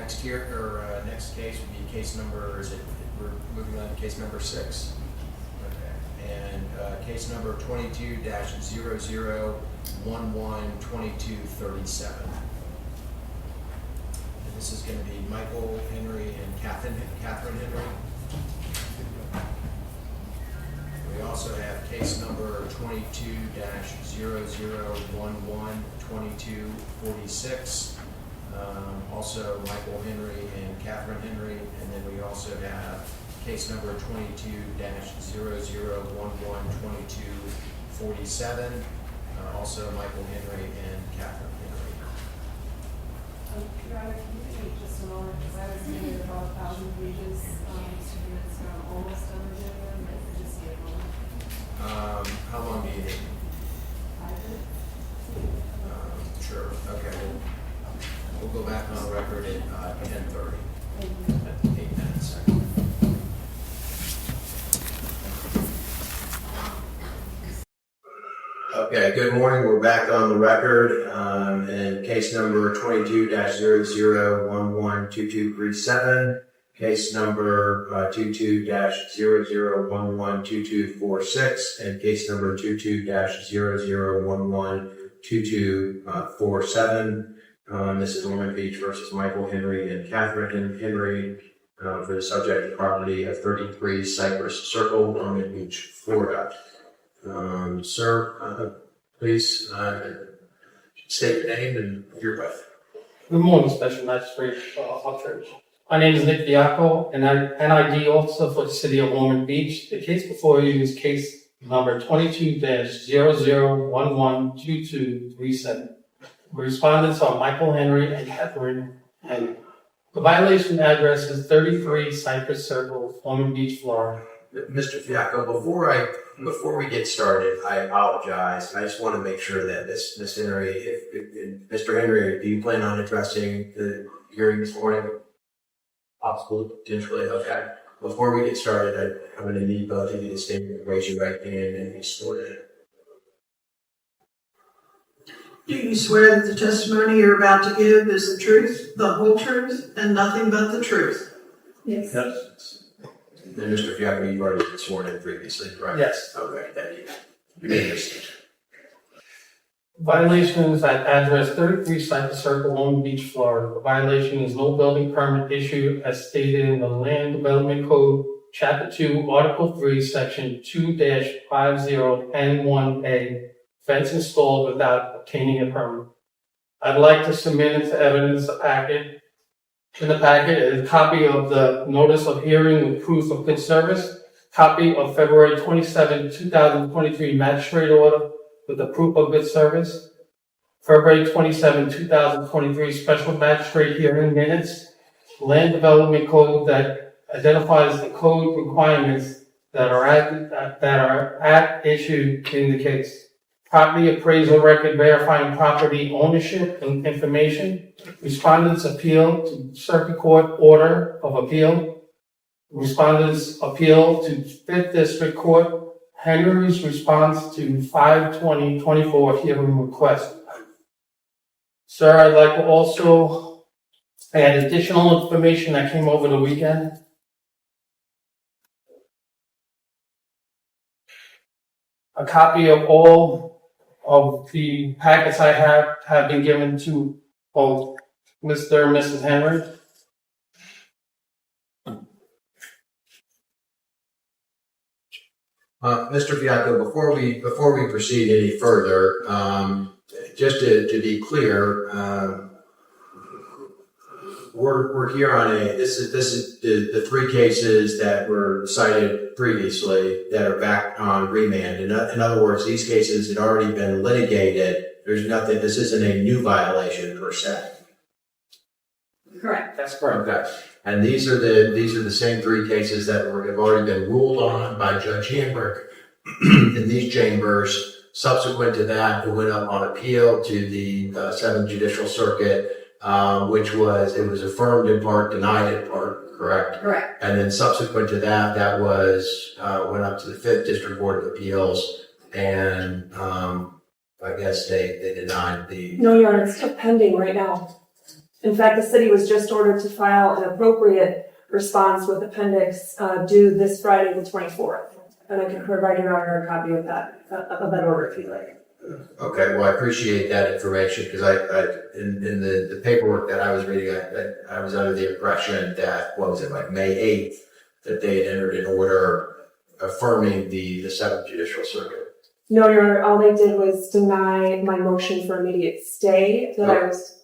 next case would be case number, we're moving on to case number 6. Okay. And case number 22-00112237. And this is going to be Michael Henry and Katherine Henry. We also have case number 22-00112246. Also Michael Henry and Katherine Henry. And then we also have case number 22-00112247. Also Michael Henry and Katherine Henry. Your Honor, can you wait just a moment, because I was reading about 1,000 pages, students are almost done reviewing them, but we just need a moment. How long do you need? 5 minutes? Sure. Okay. We'll go back on record at 10:30. Thank you. 8 minutes. Okay, good morning. We're back on the record, and case number 22-00112237, case number 22-00112246, and case number 22-00112247. This is Ormond Beach versus Michael Henry and Katherine Henry for the subject property of 33 Cypress Circle, Ormond Beach, Florida. Sir, please state your name and your breath. Good morning, Special Magistrate Church. My name is Nick Diaco, and I'm NID officer for the City of Ormond Beach. The case before you is case number 22-00112237. The respondents are Michael Henry and Katherine Henry. The violation address is 33 Cypress Circle, Ormond Beach, Florida. Mr. Fiacco, before we get started, I apologize. I just want to make sure that Ms. Henry, if Mr. Henry, do you plan on addressing the hearing this morning? Absolutely. Potentially, okay. Before we get started, I'm going to need both of you to stand, raise your right hand, and be sworn. Do you swear that the testimony you're about to give is the truth, the whole truth, and nothing but the truth? Yes. Yes. And Mr. Fiacco, you've already been sworn in previously, right? Yes. Okay, thank you. You may proceed. Violation is at address 33 Cypress Circle, Ormond Beach, Florida. The violation is no building permit issued as stated in the Land Development Code, Chapter 2, Article 3, Section 2-50N1A, fence installed without obtaining a permit. I'd like to submit into evidence a packet. In the packet is a copy of the notice of hearing with proof of good service, copy of February 27, 2023 magistrate order with the proof of good service, February 27, 2023 special magistrate hearing minutes, land development code that identifies the code requirements that are at issue in the case. Property appraisal record verifying property ownership and information. Respondents appeal to Circuit Court Order of Appeal. Respondents appeal to 5th District Court. Henry's response to 5/20/24 hearing request. Sir, I'd like to also add additional information that came over the weekend. A copy of all of the packets I have been given to both Mr. and Mrs. Henry. Mr. Fiacco, before we proceed any further, just to be clear, we're here on this is the 3 cases that were cited previously that are back on remand. In other words, these cases had already been litigated. There's nothing. This isn't a new violation per se. Correct. That's correct. Okay. And these are the same 3 cases that have already been ruled on by Judge Hamburg in these chambers. Subsequent to that, it went up on appeal to the 7th Judicial Circuit, which was affirmed in part, denied in part, correct? Correct. And then subsequent to that, went up to the 5th District Board of Appeals, and I guess they denied the. No, Your Honor, it's still pending right now. In fact, the city was just ordered to file an appropriate response with appendix due this Friday, the 24th. And I can provide Your Honor a copy of that order if you'd like. Okay, well, I appreciate that information because in the paperwork that I was reading, I was under the impression that, what was it, like May 8th, that they had entered an order affirming the 7th Judicial Circuit. No, Your Honor, all they did was deny my motion for immediate stay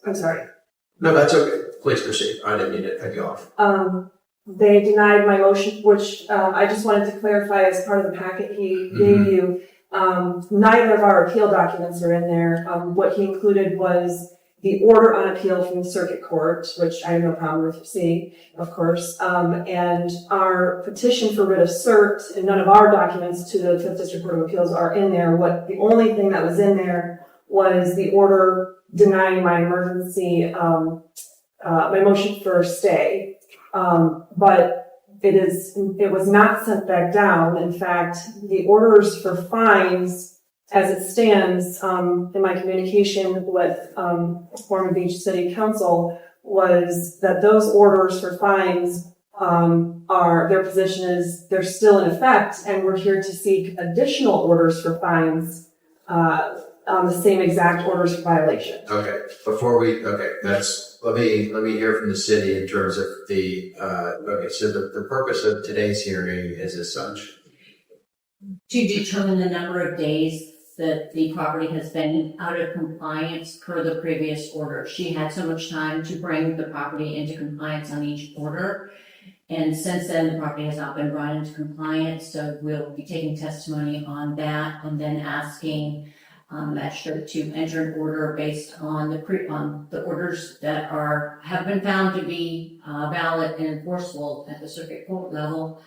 I'm sorry. No, that's okay. Please proceed. I didn't mean to cut you off. They denied my motion, which I just wanted to clarify as part of the packet he gave you. Neither of our appeal documents are in there. What he included was the order on appeal from the circuit court, which I have no problem with seeing, of course, and our petition for writ of cert, and none of our documents to the Fifth District Court of Appeals are in there. The only thing that was in there was the order denying my emergency, my motion for stay. But it was not sent back down. In fact, the orders for fines, as it stands, in my communication with Ormond Beach City Council, was that those orders for fines their position is they're still in effect, and we're here to seek additional orders for fines on the same exact orders for violation. Okay, let me hear from the city in terms of so the purpose of today's hearing is as such. To determine the number of days that the property has been out of compliance per the previous order. She had so much time to bring the property into compliance on each order. And since then, the property has not been brought into compliance, so we'll be taking testimony on that and then asking Magistrate to enter an order based on the orders that have been found to be valid and enforceable at the circuit court level,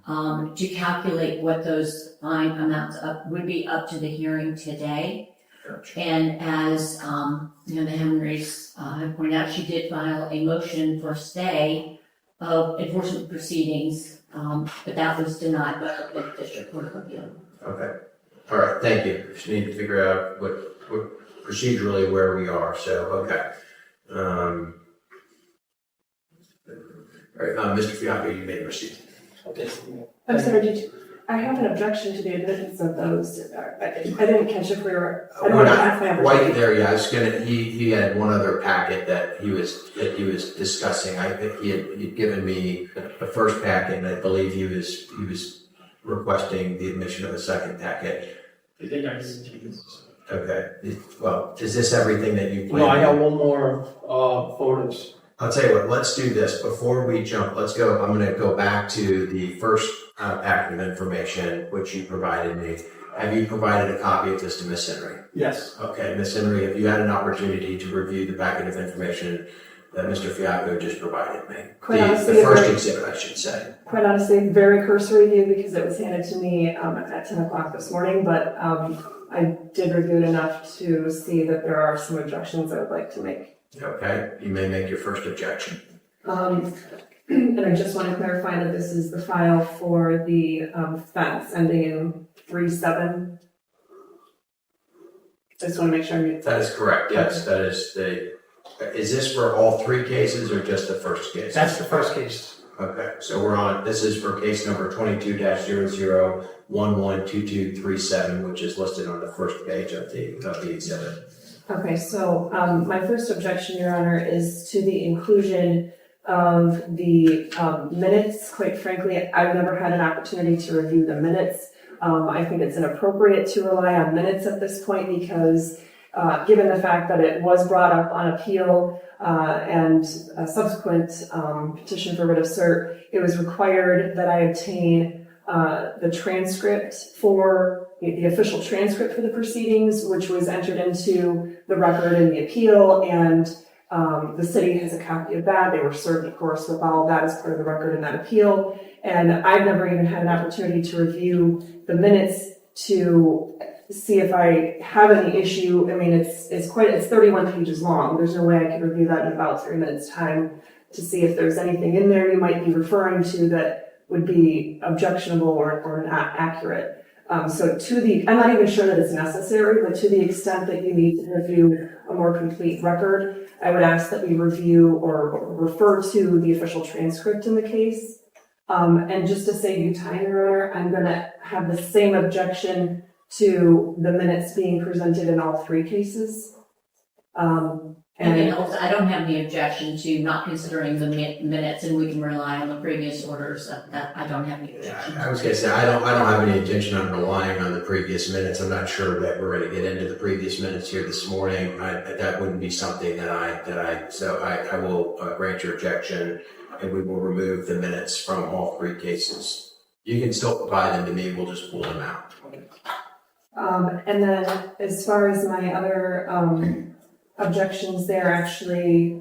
to calculate what those fine amounts would be up to the hearing today. Gotcha. And as the Henrys have pointed out, she did file a motion for stay of enforcement proceedings, but that was denied by the District Court of Appeal. Okay. All right, thank you. Just need to figure out what procedurally where we are. So, okay. All right, Mr. Fiacco, you may proceed. Okay. I'm sorry, I have an objection to the admittance of those. I didn't catch if we were. I don't We're want to not pass my quite opportunity. there yet. I was gonna. He had one other packet that he was discussing. I think he'd given me the first packet, and I believe he was requesting the admission of a second packet. I think I can. Okay. Well, is this everything that you plan? No, I have one more photos. I'll tell you what, let's do this. Before we jump, I'm going to go back to the first packet of information which you provided me. Have you provided a copy of this to Miss Henry? Yes. Okay, Miss Henry, have you had an opportunity to review the packet of information that Mr. Fiacco just provided me? Quite The honestly, first exhibit, I should say. Quite honestly, very cursory view because it was handed to me at 10 o'clock this morning, but I did review it enough to see that there are some objections I would like to make. Okay, you may make your first objection. And I just want to clarify that this is the file for the fence ending in 3-7. Just want to make sure I'm. That is correct, yes. That is is this for all three cases or just the first case? That's the first case. Okay, so this is for case number 22-00112237, which is listed on the first page of the exhibit. Okay, so my first objection, Your Honor, is to the inclusion of the minutes. Quite frankly, I've never had an opportunity to review the minutes. I think it's inappropriate to rely on minutes at this point because given the fact that it was brought up on appeal and a subsequent petition for writ of cert, it was required that I obtain the transcript for the official transcript for the proceedings, which was entered into the record in the appeal, and the city has a copy of that. They were served, of course, with all of that as part of the record in that appeal. And I've never even had an opportunity to review the minutes to see if I have any issue. I mean, it's 31 pages long. There's no way I could review that in about 3 minutes time to see if there's anything in there you might be referring to that would be objectionable or not accurate. So I'm not even sure that it's necessary, but to the extent that you need to review a more complete record, I would ask that we review or refer to the official transcript in the case. And just to save you time, Your Honor, I'm gonna have the same objection to the minutes being presented in all three cases. And then also, I don't have any objection to not considering the minutes, and we can rely on the previous orders. That I don't have any objection. I was gonna say, I don't have any intention on relying on the previous minutes. I'm not sure that we're gonna get into the previous minutes here this morning. That wouldn't be something so I will grant your objection, and we will remove the minutes from all three cases. You can still provide them to me, we'll just pull them out. And then as far as my other, objections there, actually,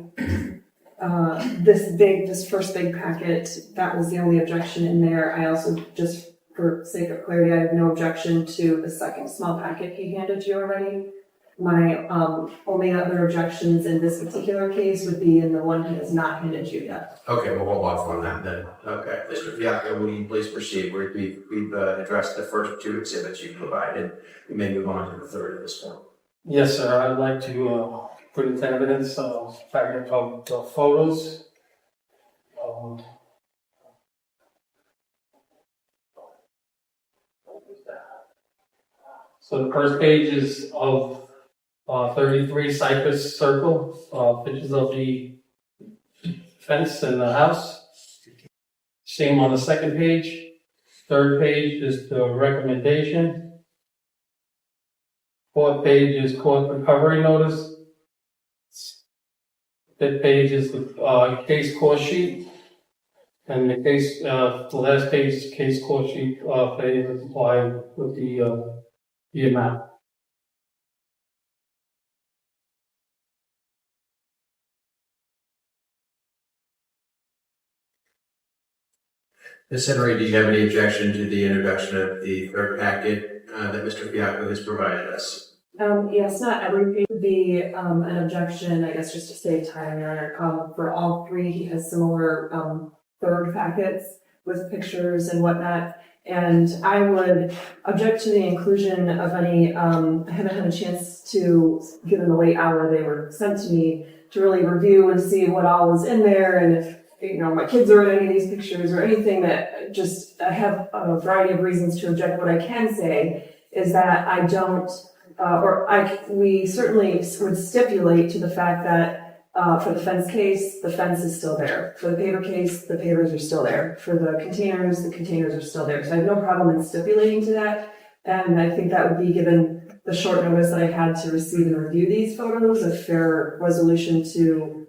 this first big packet, that was the only objection in there. I also, just for sake of clarity, I have no objection to the second small packet he handed you already. My only other objections in this particular case would be in the one he has not handed you yet. Okay, we'll hold off on that then. Okay, Mr. Fiacco, will you please proceed? We've addressed the first two exhibits you provided. We may move on to the third at this point. Yes, sir, I'd like to put into evidence fragment of the photos. So the first page is of 33 Cypress Circle, pictures of the fence and the house. Same on the second page. Third page is the recommendation. Fourth page is court recovery notice. Fifth page is the case course sheet. And the last page is case course sheet, failure to comply with the amount. Ms. Henry, do you have any objection to the introduction of the third packet that Mr. Fiacco has provided us? Yes, not every page would be an objection, I guess just to save time, Your Honor. For all three, he has similar third packets with pictures and whatnot. And I would object to the inclusion of any, I haven't had a chance to, given the late hour they were sent to me, to really review and see what all was in there, and if, you know, my kids are in any of these pictures or anything that just, I have a variety of reasons to object. What I can say is that I don't, we certainly would stipulate to the fact that for the fence case, the fence is still there. For the paver case, the pavers are still there. For the containers are still there. So I have no problem in stipulating to that. And I think that would be, given the short notice that I had to receive and review these photos, a fair resolution to,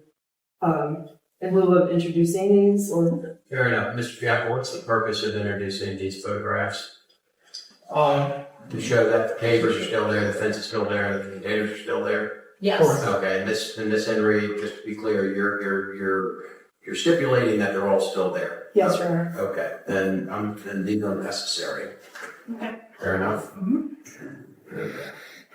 in lieu of introducing these, or... Fair enough. Mr. Fiacco, what's the purpose of introducing these photographs? To show that the pavers are still there, the fence is still there, the containers are still there? Yes. Okay, and Miss Henry, just to be clear, you're stipulating that they're all still there? Yes, Your Honor. Okay, then these are necessary. Okay. Fair enough? Okay.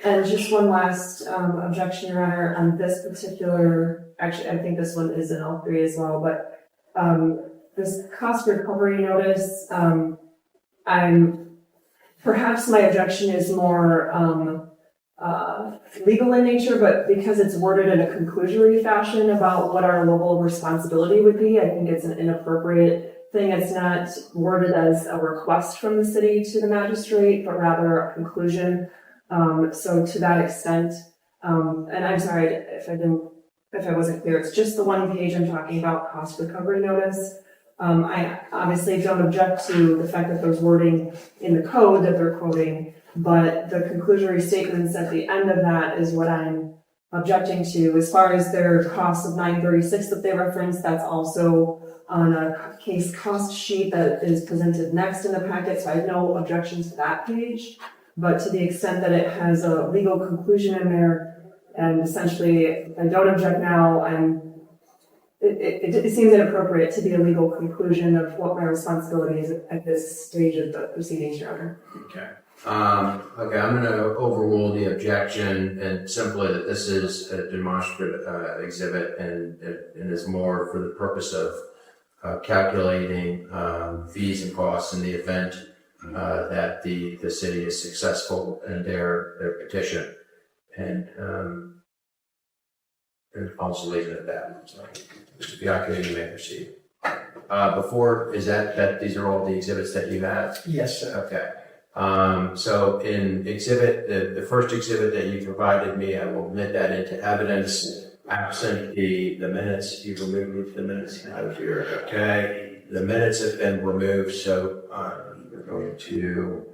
And just one last objection, Your Honor, on this particular, actually, I think this one is in all three as well, but this cost recovery notice, perhaps my objection is more legal in nature, but because it's worded in a conclusory fashion about what our level of responsibility would be, I think it's an inappropriate thing. It's not worded as a request from the city to the magistrate, but rather a conclusion. So to that extent, and I'm sorry if I wasn't clear, it's just the one page I'm talking about, cost recovery notice. I obviously don't object to the fact that there's wording in the code that they're quoting, but the conclusory statements at the end of that is what I'm objecting to. As far as their cost of $936 that they referenced, that's also on a case cost sheet that is presented next in the packet, so I have no objection to that page. But to the extent that it has a legal conclusion in there, and essentially I don't object now, it seems inappropriate to be a legal conclusion of what my responsibility is at this stage of the proceedings, Your Honor. Okay. Okay, I'm going to overrule the objection and simply that this is a demonstrative exhibit and is more for the purpose of calculating fees and costs in the event that the city is successful in their petition. And And I'll just leave it at that. So, Mr. Bianchi, you may proceed. Before, these are all the exhibits that you have? Yes, sir. Okay. So in the first exhibit that you provided me, I will admit that into evidence. Absent the minutes, you removed the minutes out of here. Okay. The minutes have been removed, so we're going to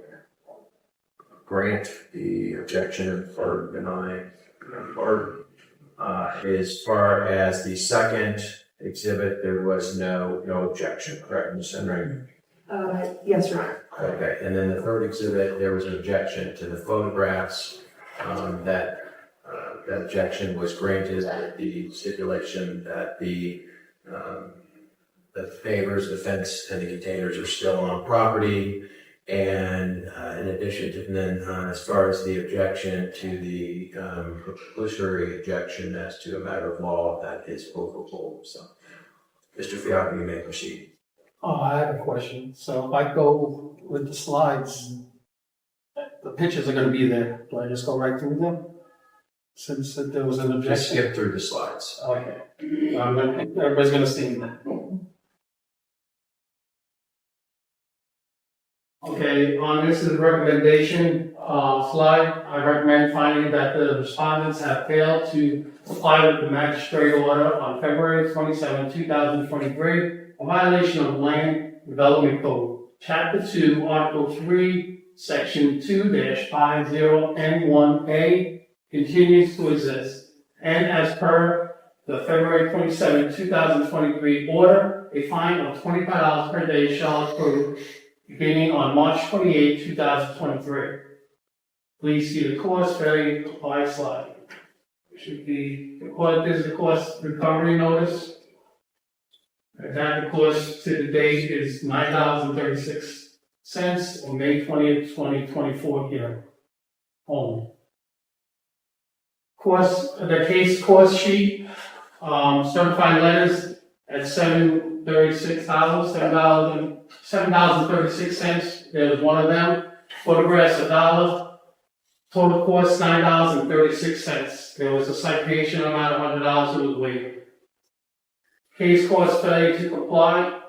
grant the objection or deny or as far as the second exhibit, there was no objection, correct, Ms. Henry? Yes, Your Honor. Okay, and then the third exhibit, there was an objection to the photographs. That objection was granted with the stipulation that the pavers, the fence, and the containers are still on property. And in addition to, and then as far as the objection to the preclusory objection as to a matter of law, that is overruled. So, Mr. Fiacco, you may proceed. Oh, I have a question. So if I go with the slides, the pictures are gonna be there. Do I just go right through them? Since there was an Just objection? skip through the slides. Okay. Everybody's gonna see that. Okay, on this is the recommendation slide. I recommend finding that the respondents have failed to comply with the magistrate order on February 27, 2023, a violation of Land Development Code, Chapter 2, Article 3, Section 2-50N1A continues to exist. And as per the February 27, 2023 order, a fine of $25 per day shall accrue beginning on March 28, 2023. Please see the cost failure to comply slide. It should be, this is the cost recovery notice. That the cost to the date is $9.36 on May 20th, 2024 here only. The case cost sheet, certified letters at $7.36. There was one of them. Photographs $1. Total cost $9.36. There was a citation amount of $100 that was waived. Case cost failure to comply.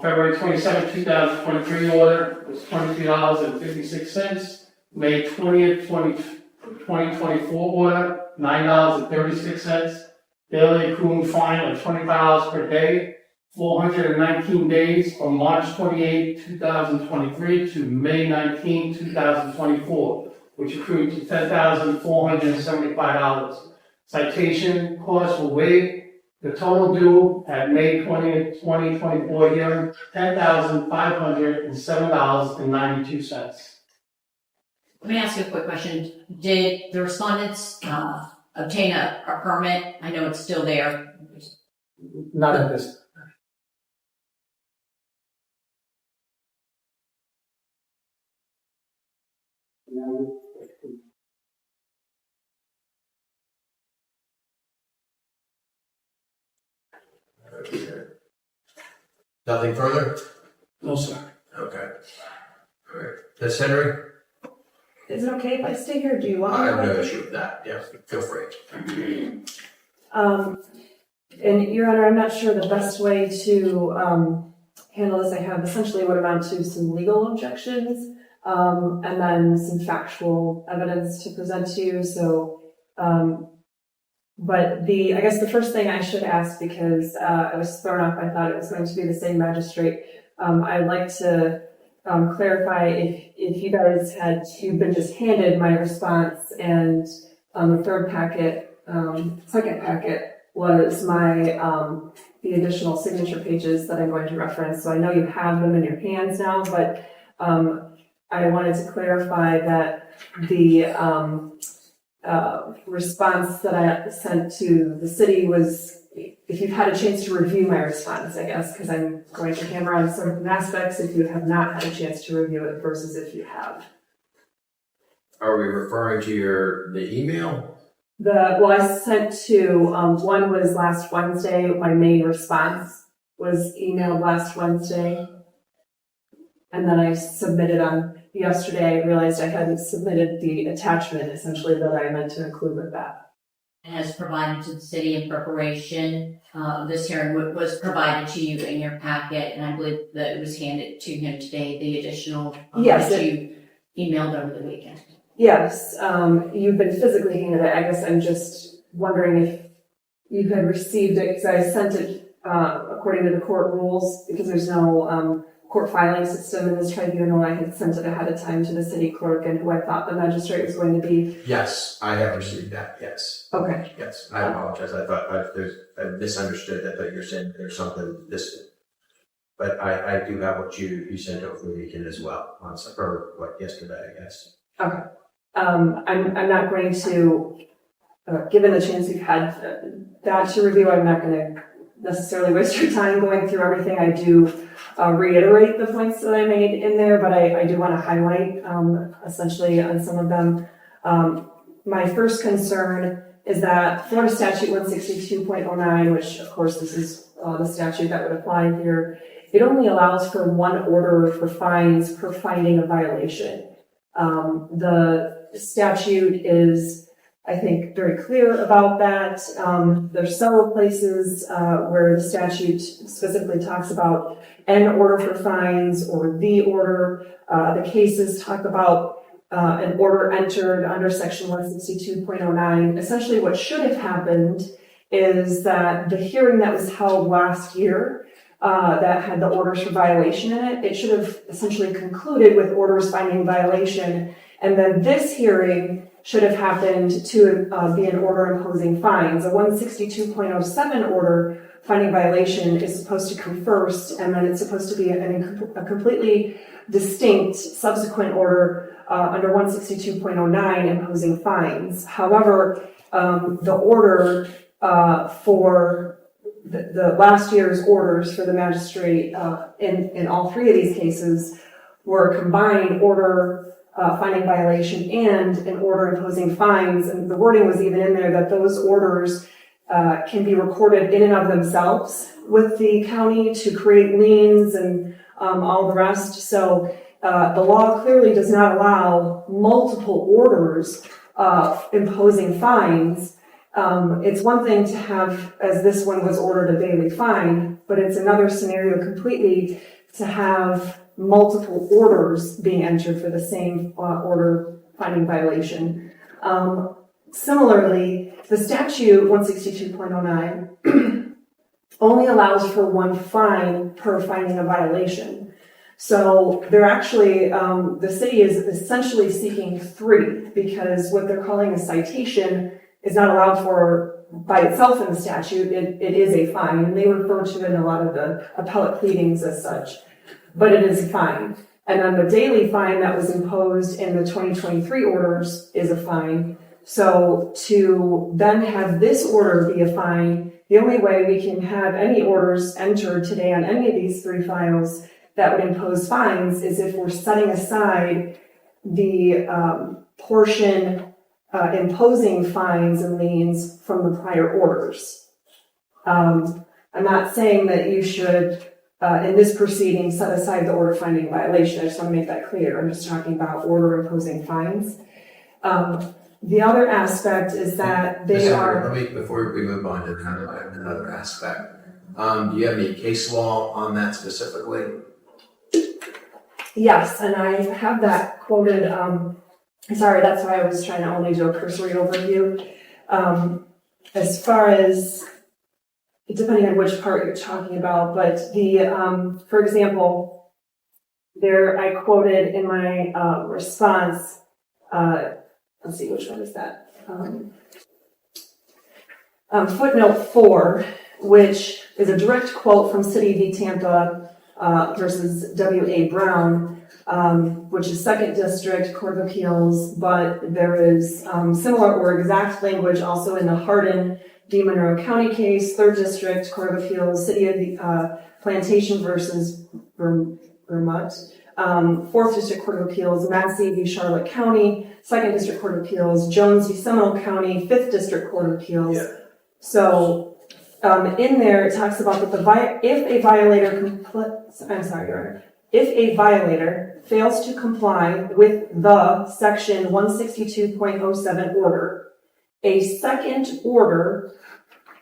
February 27, 2023 order was $23.56. May 20th, 2024 order, $9.36. Daily accruing fine of $25 per day, 419 days from March 28, 2023 to May 19, 2024, which accrued to $10,475. Citation costs were waived. The total due at May 20th, 2024 hearing, $10,507.92. Let me ask you a quick question. Did the respondents obtain a permit? I know it's still there. Not at this. Okay. Nothing further? No, sir. Okay. All right. Ms. Henry? Is it okay if I stay here? Do you want me I to? have no issue with that. Yeah, feel free. And Your Honor, I'm not sure the best way to handle this. I have essentially what amount to some legal objections and then some factual evidence to present to you. So, but I guess the first thing I should ask, because I was thrown off, I thought it was going to be the same magistrate. I'd like to clarify if you guys you've been just handed my response, and the third packet, second packet was my the additional signature pages that I'm going to reference. So I know you have them in your hands now, but I wanted to clarify that the response that I sent to the city was, if you've had a chance to review my response, I guess, because I'm going to hammer on certain aspects if you have not had a chance to review it versus if you have. Are we referring to the email? I sent to, one was last Wednesday. My main response was emailed last Wednesday. And then I submitted on yesterday. I realized I hadn't submitted the attachment essentially that I meant to include with that. and has provided to the city in preparation. This hearing was provided to you in your packet, and I believe that it was handed to him today, the additional Yes, that you emailed over the weekend. Yes, you've been physically handed it. I guess I'm just wondering if you had received it, because I sent it according to the court rules, because there's no court filing system in this tribunal. I had sent it ahead of time to the city clerk, and who I thought the magistrate was going to be. Yes, I have received that, yes. Okay. Yes, I apologize. I thought I misunderstood that, but you're saying there's something this, but I do have what you sent over the weekend as well, or what, yesterday, I guess. Okay. I'm not going to, given the chance you've had that to review, I'm not going to necessarily waste your time going through everything. I do reiterate the points that I made in there, but I do want to highlight essentially on some of them. My first concern is that Florida Statute 162.09, which of course this is the statute that would apply here, it only allows for one order for fines per finding a violation. The statute is, I think, very clear about that. There's several places where the statute specifically talks about an order for fines or the order. The cases talk about an order entered under section 162.09. Essentially what should have happened is that the hearing that was held last year that had the orders for violation in it, it should have essentially concluded with orders finding violation. And then this hearing should have happened to be an order imposing fines. A 162.07 order finding violation is supposed to come first, and then it's supposed to be a completely distinct subsequent order under 162.09 imposing fines. However, the order for the last year's orders for the magistrate in all three of these cases were a combined order finding violation and an order imposing fines. And the wording was even in there that those orders can be recorded in and of themselves with the county to create liens and all the rest. So the law clearly does not allow multiple orders imposing fines. It's one thing to have, as this one was ordered, a daily fine, but it's another scenario completely to have multiple orders being entered for the same order finding violation. Similarly, the statute 162.09 only allows for one fine per finding a violation. So they're actually, the city is essentially seeking three, because what they're calling a citation is not allowed for by itself in the statute. It is a fine, and they refer to it in a lot of the appellate pleadings as such. But it is a fine. And then the daily fine that was imposed in the 2023 orders is a fine. So to then have this order be a fine, the only way we can have any orders entered today on any of these three files that would impose fines is if we're setting aside the portion imposing fines and liens from the prior orders. I'm not saying that you should in this proceeding set aside the order finding violation. I just want to make that clear. I'm just talking about order imposing fines. The other aspect is that they are... Let me, before we move on to another aspect, do you have any case law on that specifically? Yes, and I have that quoted. Sorry, that's why I was trying to only do a cursory overview. As far as, depending on which part you're talking about, but for example, there I quoted in my response, let's see, which one is that? Footnote 4, which is a direct quote from City v. Tampa versus W.A. Brown, which is 2nd District Court of Appeals, but there is similar or exact language also in the Hardin v. Monroe County case, 3rd District Court of Appeals, City of the Plantation versus Vermont, 4th District Court of Appeals, Massey v. Charlotte County, 2nd District Court of Appeals, Jones v. Seminole County, 5th District Court of Appeals. Yeah. So in there it talks about that if a violator fails to comply with the section 162.07 order, a second order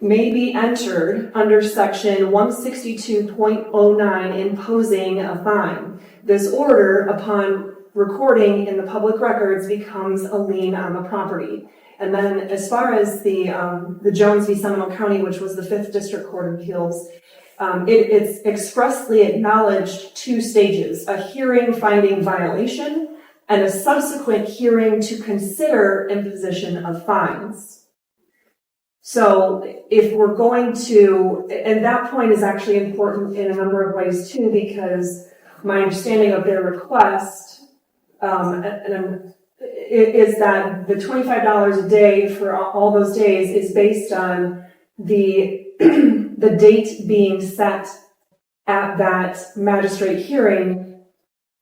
may be entered under section 162.09 imposing a fine. This order, upon recording in the public records, becomes a lien on the property. And then as far as the Jones v. Seminole County, which was the 5th District Court of Appeals, it's expressly acknowledged 2 stages: a hearing finding violation and a subsequent hearing to consider imposition of fines. So if we're going to, and that point is actually important in a number of ways too, because my understanding of their request is that the $25 a day for all those days is based on the the date being set at that magistrate hearing,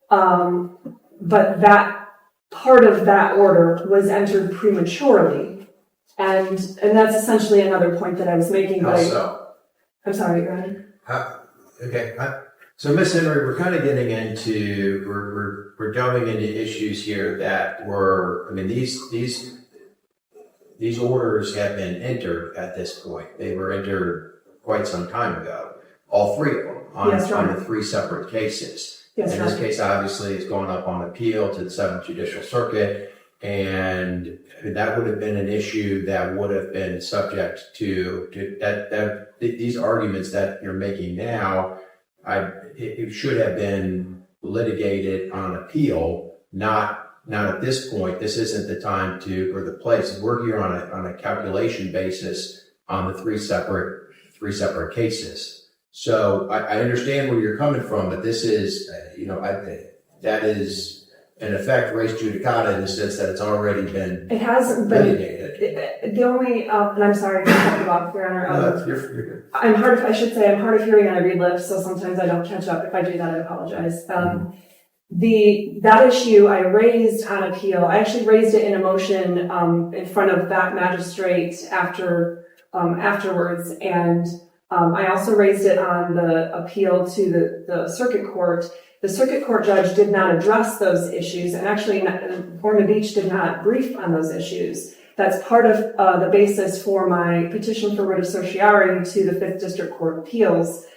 but that part of that order was entered prematurely, and that's essentially another point that I was making. How so? I'm sorry, go ahead. So Ms. Henry, we're kind of getting into, we're delving into issues here that were, I mean, these orders have been entered at this point. They were entered quite some time ago, all 3 of them, on the 3 separate cases. Yes, in this case, obviously, it's going up on appeal to the 7th Judicial Circuit, and that would have been an issue that would have been subject to these arguments that you're making now. It should have been litigated on appeal, not at this point. This isn't the time or the place. We're here on a calculation basis on the 3 separate cases. So I understand where you're coming from, but this is, that is in effect res judicata in the sense that it's already been It hasn't been litigated. the only, and I'm sorry to cut you off, Your Honor. You're good. I'm hard of hearing and I read lips, so sometimes I don't catch up. If I do that, I apologize. That issue I raised on appeal. I actually raised it in a motion in front of that magistrate afterwards, and I also raised it on the appeal to the circuit court. The circuit court judge did not address those issues, and actually Ormond Beach did not brief on those issues. That's part of the basis for my petition for writ of certiorari to the 5th District Court of Appeals,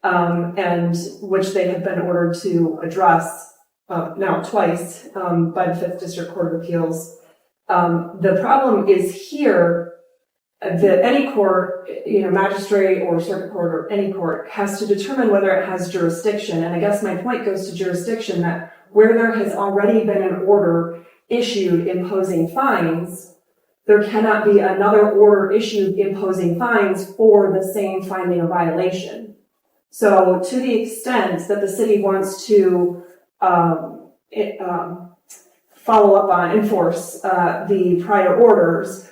and which they have been ordered to address now twice by the 5th District Court of Appeals. The problem is here that any court, magistrate or circuit court or any court, has to determine whether it has jurisdiction. And I guess my point goes to jurisdiction, that where there has already been an order issued imposing fines, there cannot be another order issued imposing fines for the same finding of violation. So to the extent that the city wants to follow up on, enforce the prior orders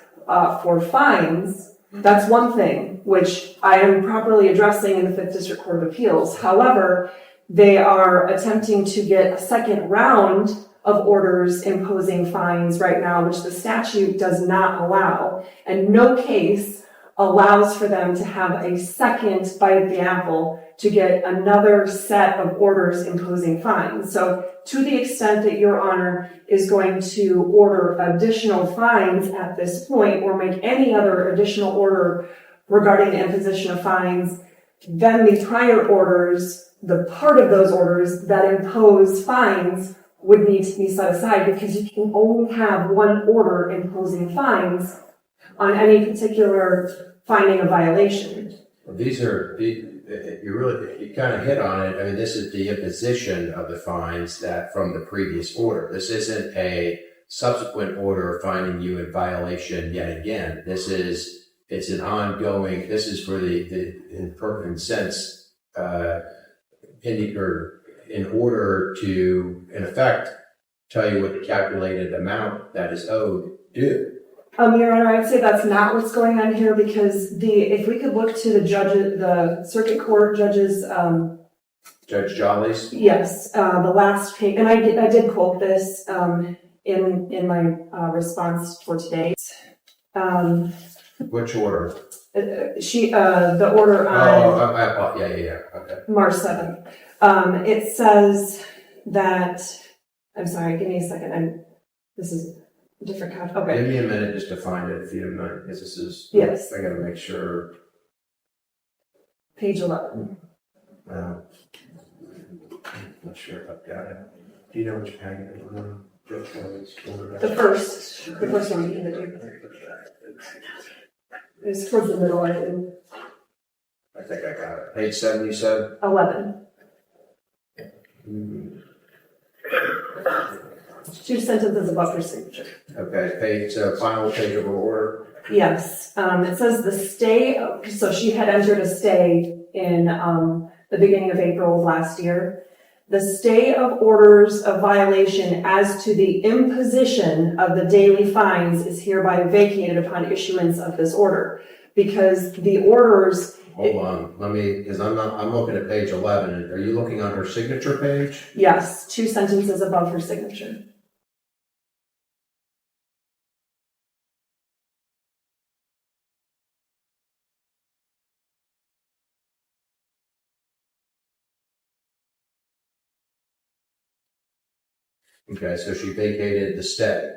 for fines, that's one thing, which I am properly addressing in the 5th District Court of Appeals. However, they are attempting to get a second round of orders imposing fines right now, which the statute does not allow. And no case allows for them to have a second bite at the apple to get another set of orders imposing fines. So to the extent that Your Honor is going to order additional fines at this point, or make any other additional order regarding the imposition of fines, then the prior orders, the part of those orders that impose fines, would need to be set aside, because you can only have one order imposing fines on any particular finding of violation. Well, you kind of hit on it. I mean, this is the imposition of the fines that from the previous order. This isn't a subsequent order finding you in violation yet again. It's an ongoing, this is for in sense, in order to, in effect, tell you what the calculated amount that is owed due. Your Honor, I'd say that's not what's going on here, because if we could look to the circuit court judges, Judge Jolly's? Yes, the last page, and I did quote this in my response for today. Which order? The order on Okay. March 7th. It says that, I'm sorry, give me a second. different copy, okay. Give me a minute just to find it if you don't mind, because this is. Yes. I gotta make sure, Page 11. I'm not sure if I've got it. Do you know which packet it was on? The first one you did. It's towards the middle, I think. I think I got it. Page 77. 11. 2 sentences above her signature. Okay, page, final page of her order. Yes, it says the stay, so she had entered a stay in the beginning of April of last year. The stay of orders of violation as to the imposition of the daily fines is hereby vacated upon issuance of this order. Because the orders. Hold on, because I'm looking at page 11. Are you looking on her signature page? Yes, 2 sentences above her signature. Okay, so she vacated the stay.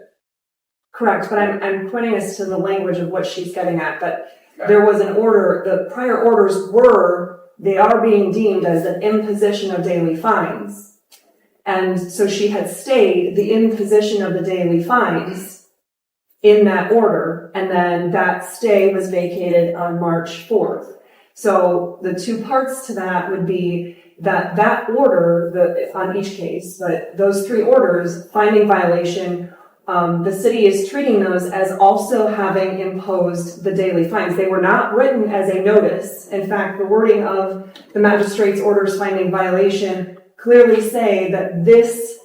Correct, but I'm pointing us to the language of what she's getting at, that there was an order, the prior orders they are being deemed as an imposition of daily fines. And so she had stayed the imposition of the daily fines in that order, and then that stay was vacated on March 4th. So the 2 parts to that would be that order, on each case, but those 3 orders, finding violation, the city is treating those as also having imposed the daily fines. They were not written as a notice. In fact, the wording of the magistrate's orders finding violation clearly say that this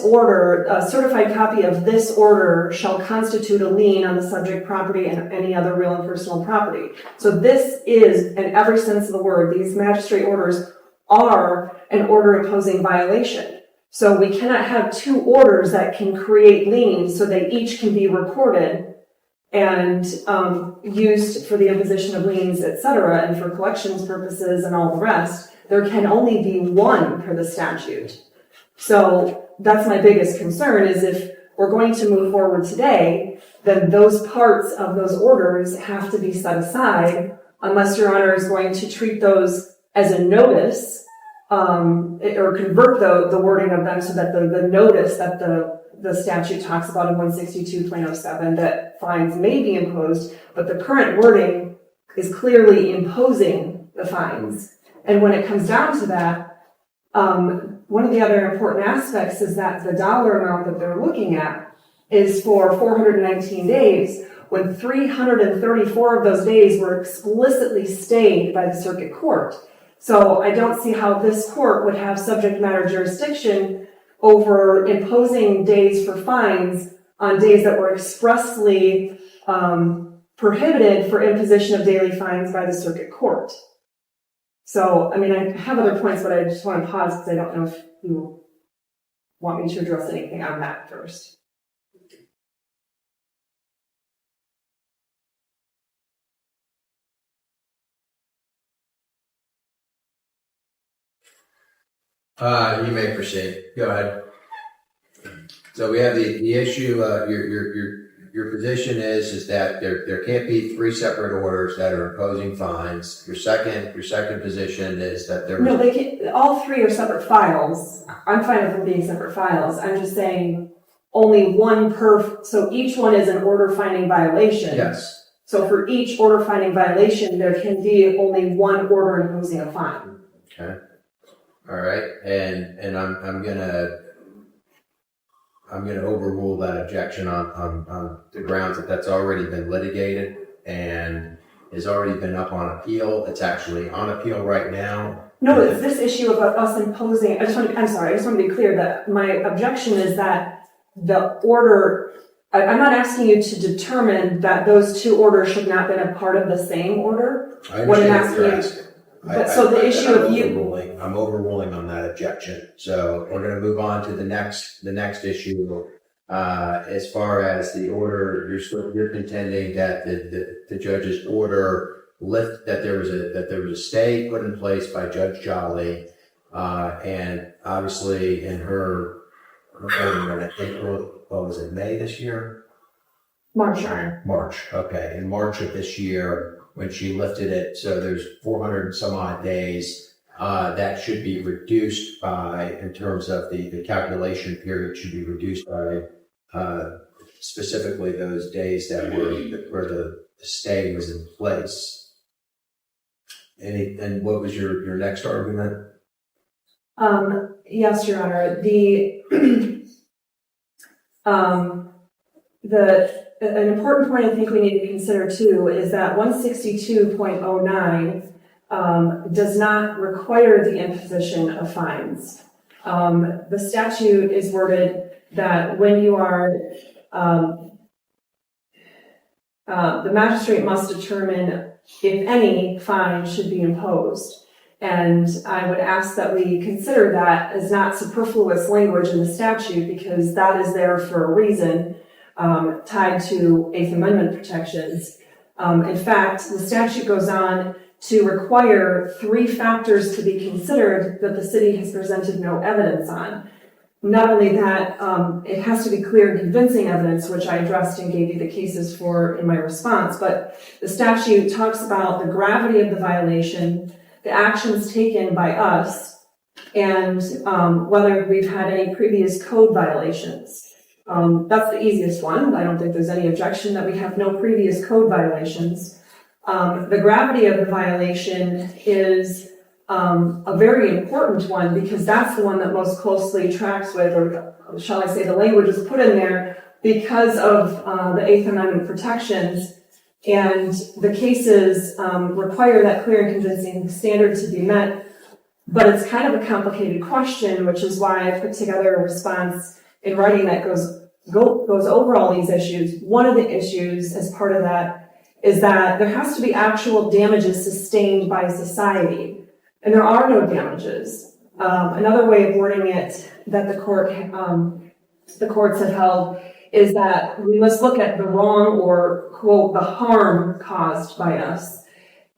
order, a certified copy of this order shall constitute a lien on the subject property and any other real and personal property. So this is, in every sense of the word, these magistrate orders are an order imposing violation. So we cannot have 2 orders that can create liens so they each can be recorded and used for the imposition of liens, etc., and for collections purposes and all the rest. There can only be 1 per the statute. So that's my biggest concern, is if we're going to move forward today, then those parts of those orders have to be set aside unless Your Honor is going to treat those as a notice, or convert the wording of them so that the notice that the statute talks about in 162.07 that fines may be imposed, but the current wording is clearly imposing the fines. And when it comes down to that, one of the other important aspects is that the dollar amount that they're looking at is for 419 days, when 334 of those days were explicitly stayed by the circuit court. So I don't see how this court would have subject matter jurisdiction over imposing days for fines on days that were expressly prohibited for imposition of daily fines by the circuit court. So, I mean, I have other points, but I just want to pause because I don't know if you want me to address anything on that first. You may proceed. Go ahead. So we have the issue. Your position is that there can't be 3 separate orders that are imposing fines. Your second position is that there. No, they can. All 3 are separate files. I'm fine with them being separate files. I'm just saying only 1 per. So each one is an order finding violation. Yes. So for each order finding violation, there can be only 1 order imposing a fine. Okay. All right, and I'm gonna overrule that objection on the grounds that that's already been litigated and has already been up on appeal. It's actually on appeal right now. No, it's this issue about us imposing. I just want to be clear that my objection is that the order. I'm not asking you to determine that those 2 orders should not have been a part of the same order. I understand what you're asking. I'm overruling on that objection. So we're going to move on to the next issue. As far as the order, you're contending that the judge's order that there was a stay put in place by Judge Jolly, and obviously in her hearing on April what was it, May this year? March, Your Honor. March, okay. In March of this year, when she lifted it, so there's 400 and some odd days, that should be reduced by, in terms of the calculation period, should be reduced by specifically those days that where the stay was in place. And what was your next argument? Yes, Your Honor. An important point I think we need to consider too is that 162.09 does not require the imposition of fines. The statute is worded that when you are, the magistrate must determine if any fine should be imposed. And I would ask that we consider that as not superfluous language in the statute, because that is there for a reason, tied to Eighth Amendment protections. In fact, the statute goes on to require 3 factors to be considered that the city has presented no evidence on. Not only that, it has to be clear and convincing evidence, which I addressed and gave you the cases for in my response, but the statute talks about the gravity of the violation, the actions taken by us, and whether we've had any previous code violations. That's the easiest one. I don't think there's any objection that we have no previous code violations. The gravity of the violation is a very important one, because that's the one that most closely tracks with, or shall I say, the language is put in there because of the Eighth Amendment protections. And the cases require that clear and convincing standard to be met. But it's kind of a complicated question, which is why I put together a response in writing that goes over all these issues. One of the issues as part of that is that there has to be actual damages sustained by society. And there are no damages. Another way of wording it that the courts have held is that we must look at the wrong, or quote, the harm caused by us.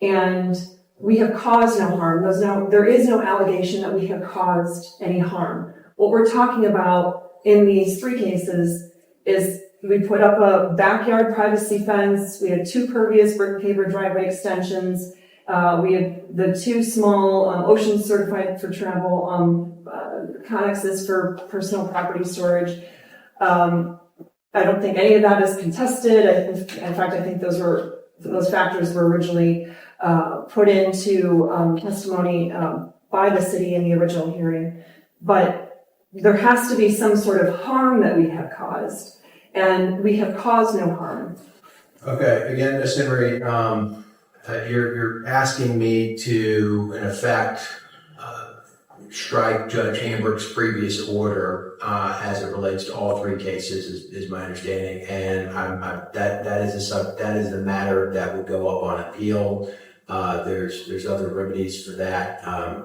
And we have caused no harm. There is no allegation that we have caused any harm. What we're talking about in these 3 cases is we put up a backyard privacy fence. We had 2 pervious brick paver driveway extensions. We had the 2 small ocean certified for travel connexes for personal property storage. I don't think any of that is contested. In fact, I think those factors were originally put into testimony by the city in the original hearing. But there has to be some sort of harm that we have caused, and we have caused no harm. Okay, again, Ms. Henry, you're asking me to, in effect, strike Judge Hamburg's previous order as it relates to all 3 cases, is my understanding, and that is a matter that will go up on appeal. There's other remedies for that.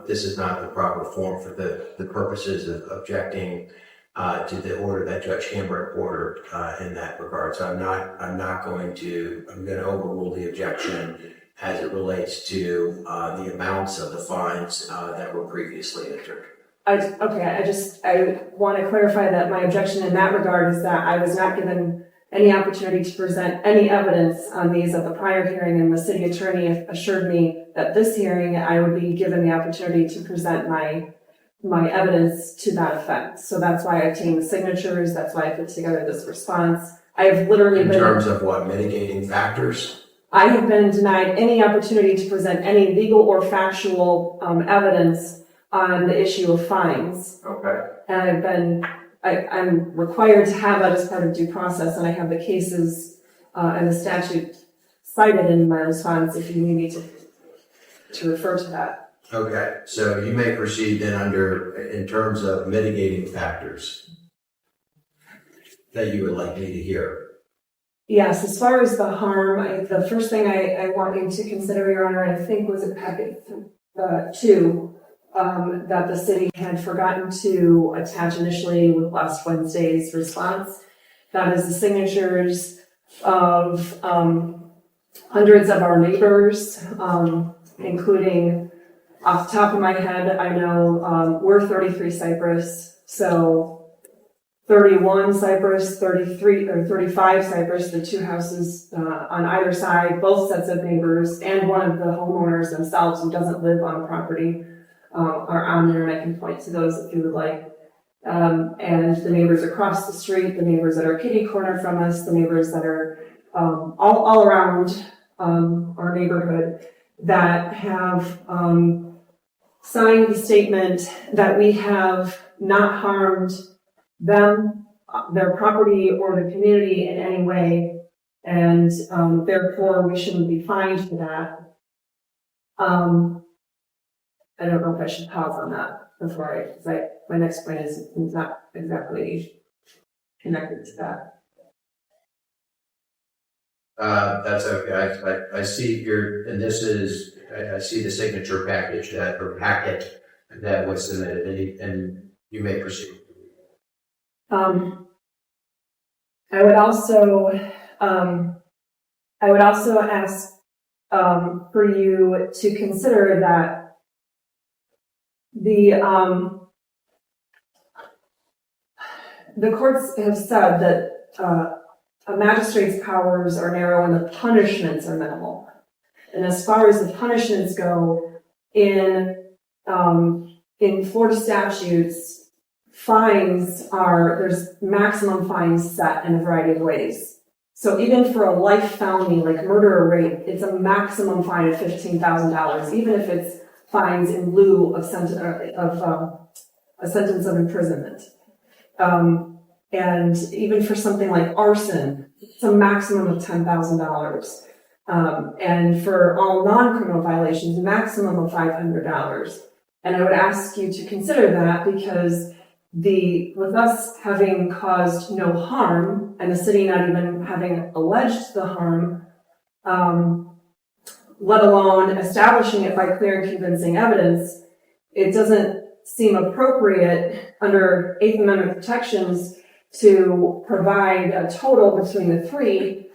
This is not the proper form for the purposes of objecting to the order that Judge Hamburg ordered in that regard. So I'm going to overrule the objection as it relates to the amounts of the fines that were previously entered. I want to clarify that my objection in that regard is that I was not given any opportunity to present any evidence on these at the prior hearing, and the city attorney assured me that this hearing I would be given the opportunity to present my evidence to that effect. So that's why I obtained the signatures. That's why I put together this response. I have literally in terms of what, mitigating factors? I have been denied any opportunity to present any legal or factual evidence on the issue of fines. Okay. And I'm required to have that as part of due process, and I have the cases and the statute cited in my response if you need me to refer to that. Okay, so you may proceed then in terms of mitigating factors that you would like me to hear. Yes, as far as the harm, the first thing I want you to consider, Your Honor, I think was in packet 2, that the city had forgotten to attach initially with last Wednesday's response. That is the signatures of hundreds of our neighbors, including, off the top of my head, I know we're 33 Cypress, so 31 Cypress, 33 or 35 Cypress, the two houses on either side, both sets of neighbors, and one of the homeowners themselves who doesn't live on the property are on there, and I can point to those if you would like. And the neighbors across the street, the neighbors that are kitty corner from us, the neighbors that are all around our neighborhood that have signed the statement that we have not harmed them, their property, or the community in any way, and therefore we shouldn't be fined for that. I don't know if I should pause on that before because my next point is not exactly connected to that. That's okay. I see and this is, I see the signature package packet that was submitted, and you may proceed. I would also ask for you to consider that the courts have said that a magistrate's powers are narrow and the punishments are minimal. And as far as the punishments go, in Florida statutes, there's maximum fines set in a variety of ways. So even for a life felony like murder or rape, it's a maximum fine of $15,000, even if it's fines in lieu of a sentence of imprisonment. And even for something like arson, it's a maximum of $10,000. And for all non-criminal violations, a maximum of $500. And I would ask you to consider that because with us having caused no harm and the city not even having alleged the harm, let alone establishing it by clear and convincing evidence, it doesn't seem appropriate under Eighth Amendment protections to provide a total between the three,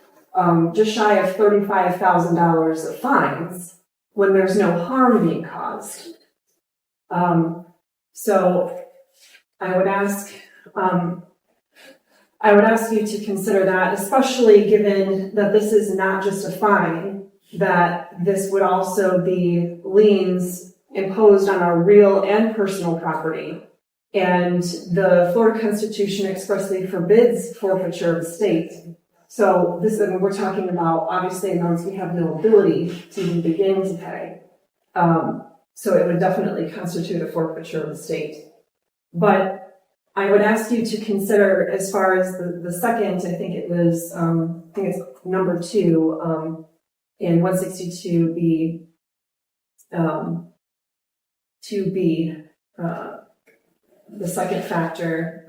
just shy of $35,000 of fines when there's no harm being caused. So I would ask you to consider that, especially given that this is not just a fine, that this would also be liens imposed on our real and personal property. And the Florida Constitution expressly forbids forfeiture of estate. So we're talking about obviously amounts we have no ability to even begin to pay. So it would definitely constitute a forfeiture of estate. But I would ask you to consider, as far as the second, I think it's number 2, in 162B, 2B, the second factor,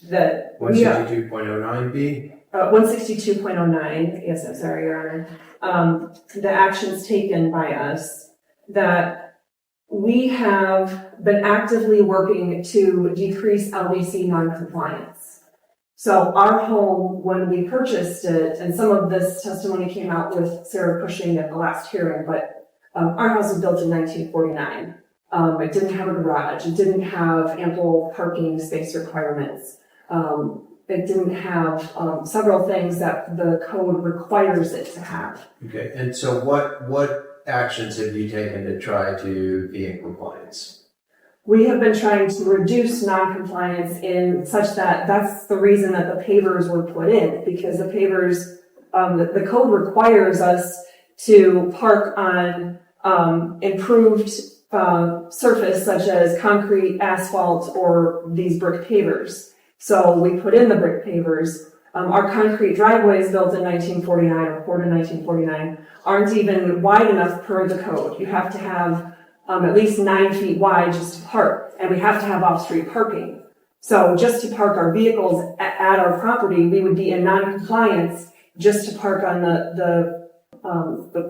that 162.09B? 162.09, yes, I'm sorry, Your Honor. The actions taken by us, that we have been actively working to decrease LDC noncompliance. So our home, when we purchased it, and some of this testimony came out with Sarah Cushing at the last hearing, but our house was built in 1949. It didn't have a garage. It didn't have ample parking space requirements. It didn't have several things that the code requires it to have. Okay, and so what actions have you taken to try to be in compliance? We have been trying to reduce noncompliance in such that that's the reason that the pavers were put in, because the pavers, the code requires us to park on improved surface such as concrete, asphalt, or these brick pavers. So we put in the brick pavers. Our concrete driveways built in 1949 or poured in 1949 aren't even wide enough per the code. You have to have at least 9 feet wide just to park, and we have to have off-street parking. So just to park our vehicles at our property, we would be in non-compliance just to park on the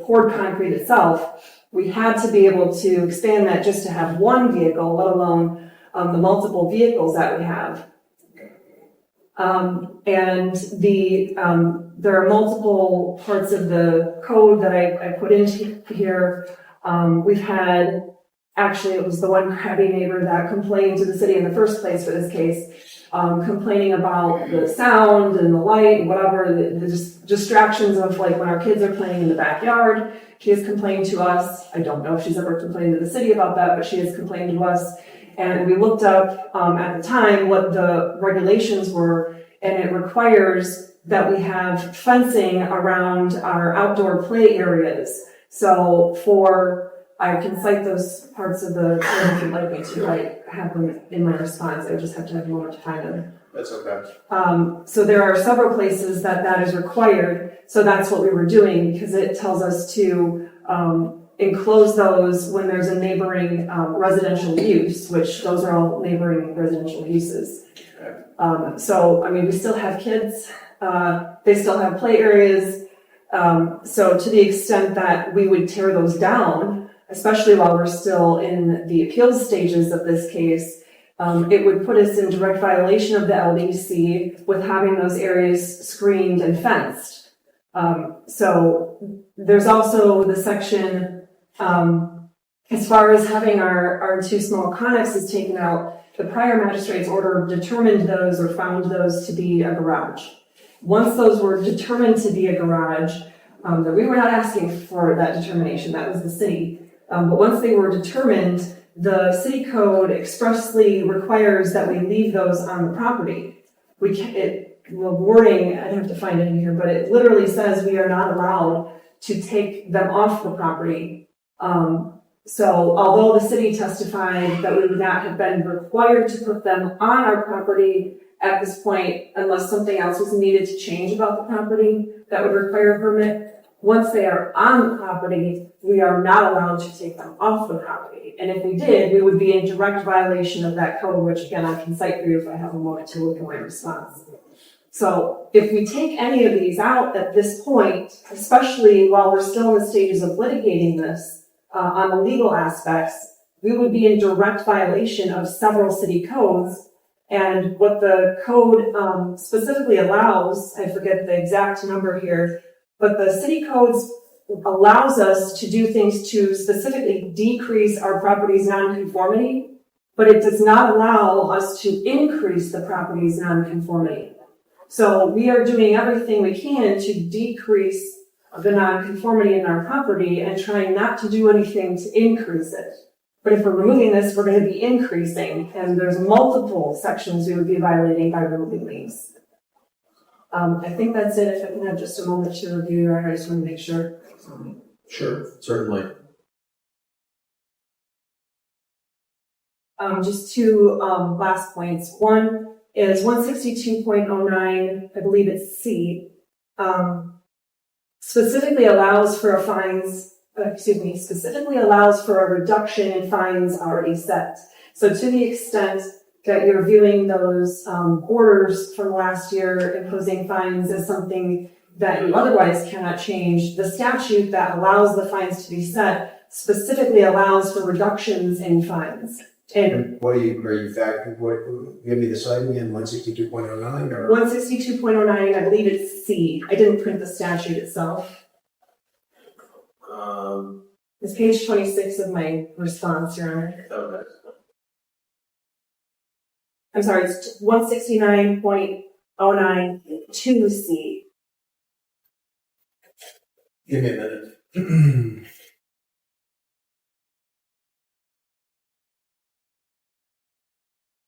poured concrete itself. We had to be able to expand that just to have one vehicle, let alone the multiple vehicles that we have. And there are multiple parts of the code that I put into here. We've had, actually it was the one crabby neighbor that complained to the city in the first place for this case. complaining about the sound and the light and whatever, the distractions of like when our kids are playing in the backyard. She has complained to us. I don't know if she's ever complained to the city about that, but she has complained to us. And we looked up at the time what the regulations were, and it requires that we have fencing around our outdoor play areas. So I can cite those parts of the code if you'd like me to. I have them in my response. I just have to have a moment to find them. That's okay. So there are several places that is required. So that's what we were doing, because it tells us to enclose those when there's a neighboring residential use, which those are all neighboring residential uses. So, I mean, we still have kids. They still have play areas. So to the extent that we would tear those down, especially while we're still in the appeals stages of this case, it would put us in direct violation of the LDC with having those areas screened and fenced. So there's also the section, as far as having our two small connexes taken out, the prior magistrate's order determined those or found those to be a garage. Once those were determined to be a garage, that we were not asking for that determination, that was the city. But once they were determined, the city code expressly requires that we leave those on the property. The wording, I'd have to find it in here, but it literally says we are not allowed to take them off the property. So although the city testified that we would not have been required to put them on our property at this point, unless something else was needed to change about the property that would require a permit, once they are on the property, we are not allowed to take them off the property. And if we did, we would be in direct violation of that code, which again, I can cite for you if I have a moment to look at my response. So if we take any of these out at this point, especially while we're still in the stages of litigating this on the legal aspects, we would be in direct violation of several city codes. And what the code specifically allows, I forget the exact number here, but the city codes allows us to do things to specifically decrease our property's nonconformity, but it does not allow us to increase the property's nonconformity. So we are doing everything we can to decrease the nonconformity in our property and trying not to do anything to increase it. But if we're removing this, we're going to be increasing, and there's multiple sections we would be violating by removing these. I think that's it. If I can have just a moment to review, Your Honor, I just want to make sure. Sure, certainly. Just two last points. One is 162.09, I believe it's C, specifically allows for specifically allows for a reduction in fines already set. So to the extent that you're viewing those orders from last year imposing fines as something that you otherwise cannot change, the statute that allows the fines to be set specifically allows for reductions in fines. And What are you factoring? Give me the site again, 162.09 or? 162.09, I believe it's C. I didn't print the statute itself. It's page 26 of my response, Your Honor. Okay. I'm sorry, it's 169.09 2C. Give me a minute.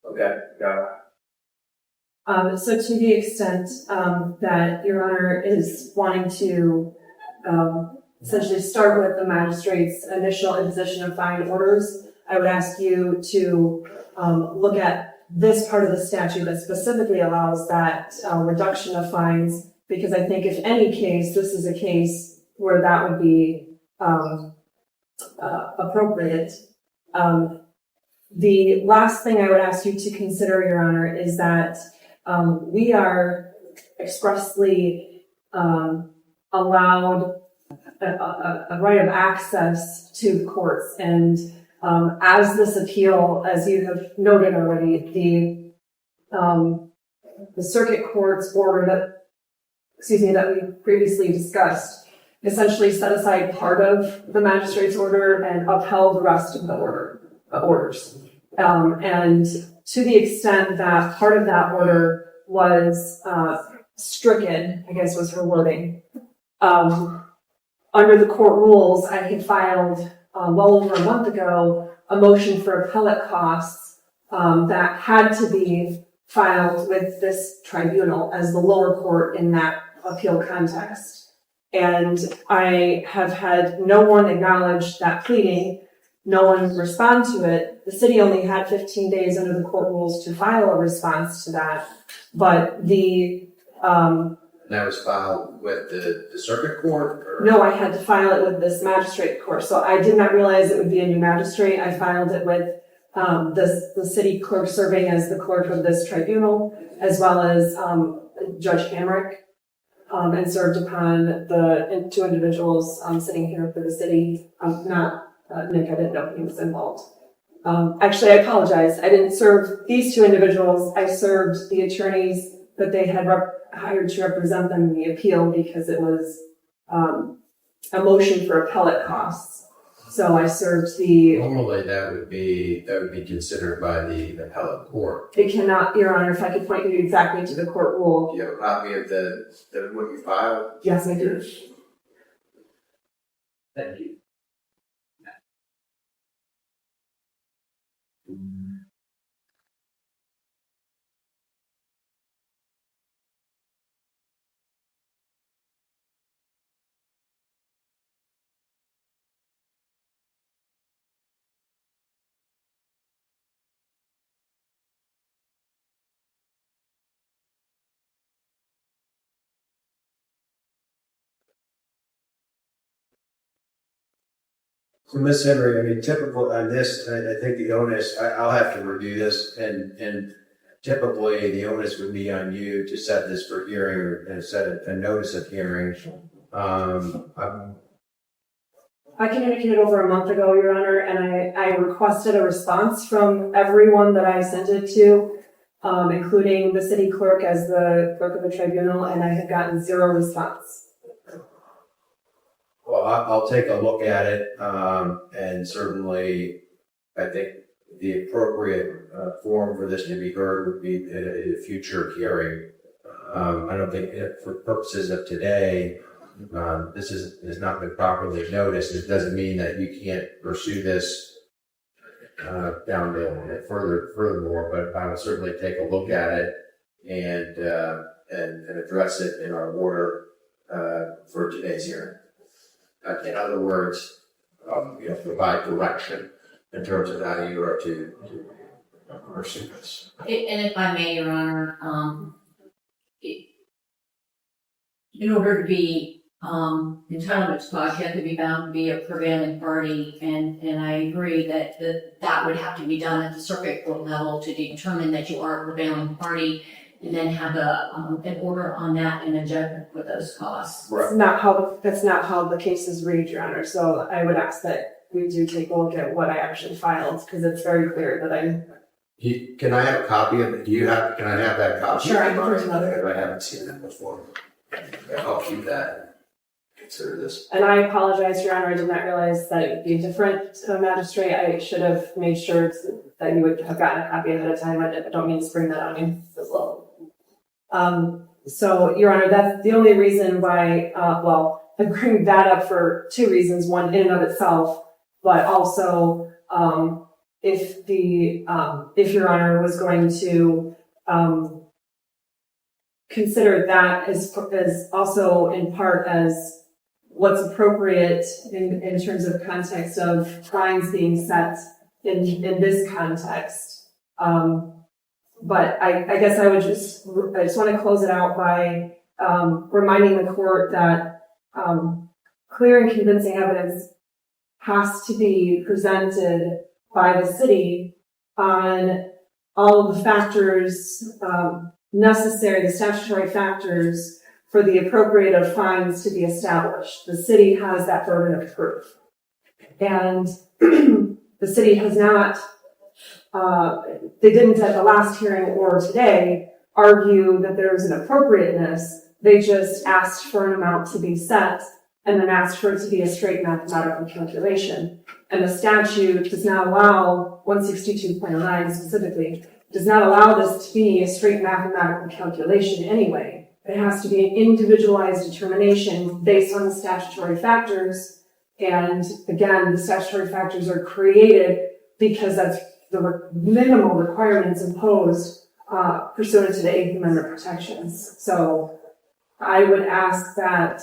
Okay, got it. So to the extent that Your Honor is wanting to essentially start with the magistrate's initial imposition of fine orders, I would ask you to look at this part of the statute that specifically allows that reduction of fines, because I think if any case, this is a case where that would be appropriate. The last thing I would ask you to consider, Your Honor, is that we are expressly allowed a right of access to the courts. And as this appeal, as you have noted already, the circuit court's order that we previously discussed essentially set aside part of the magistrate's order and upheld the rest of the orders. And to the extent that part of that order was stricken, I guess was her wording. Under the court rules, I had filed well over a month ago a motion for appellate costs that had to be filed with this tribunal as the lower court in that appeal context. And I have had no one acknowledge that pleading, no one respond to it. The city only had 15 days under the court rules to file a response to that. But That was filed with the circuit court? Or? no, I had to file it with this magistrate court. So I did not realize it would be a new magistrate. I filed it with the city clerk serving as the clerk of this tribunal, as well as Judge Hamrick, and served upon the two individuals sitting here for the city. Not Nick, I didn't know he was involved. Actually, I apologize. I didn't serve these two individuals. I served the attorneys that they had hired to represent them in the appeal because it was a motion for appellate costs. So I served the. Normally, that would be considered by the appellate court. It cannot, Your Honor. If I could point you exactly to the court rule. Do you have a copy of what you filed? Yes, I do. Thank you. So Ms. Henry, I mean, typical on this, I think the onus, I'll have to review this, and typically the onus would be on you to set this for hearing and set a notice of hearing. I communicated over a month ago, Your Honor, and I requested a response from everyone that I sent it to, including the city clerk as the clerk of the tribunal, and I had gotten zero response. Well, I'll take a look at it, and certainly, I think the appropriate forum for this to be heard would be at a future hearing. I don't think, for purposes of today, this has not been properly noticed. It doesn't mean that you can't pursue this down the furthermore, but I will certainly take a look at it and address it in our order for today's hearing. In other words, provide direction in terms of how you are to pursue this. And if I may, Your Honor, in order to be entitlement clause, you have to be bound to be a prevailing party, and I agree that that would have to be done at the circuit court level to determine that you are a prevailing party, and then have an order on that and a judgment for those costs. That's not how the cases read, Your Honor. So I would ask that we do take a look at what I actually filed, because it's very clear that I'm. Can I have a copy of it? Can I have that copy? Sure, I can print another. I haven't seen that before. I'll keep that. Consider this. And I apologize, Your Honor. I did not realize that it would be different to a magistrate. I should have made sure that you would have gotten a copy ahead of time. I don't mean to spring that on you as well. So, Your Honor, that's the only reason why, I bring that up for two reasons. One, in and of itself, but also, if Your Honor was going to, consider that as also in part as what's appropriate in terms of context of fines being set in this context. But I guess I just want to close it out by reminding the court that clear and convincing evidence has to be presented by the city on all of the factors necessary, the statutory factors for the appropriate of fines to be established. The city has that burden of proof. And the city has not, they didn't at the last hearing or today argue that there's an appropriateness. They just asked for an amount to be set and then asked for it to be a straight mathematical calculation. And the statute does not allow, 162.09 specifically, does not allow this to be a straight mathematical calculation anyway. It has to be an individualized determination based on the statutory factors. And again, the statutory factors are created because that's the minimal requirements imposed pursuant to the Eighth Amendment protections. So I would ask that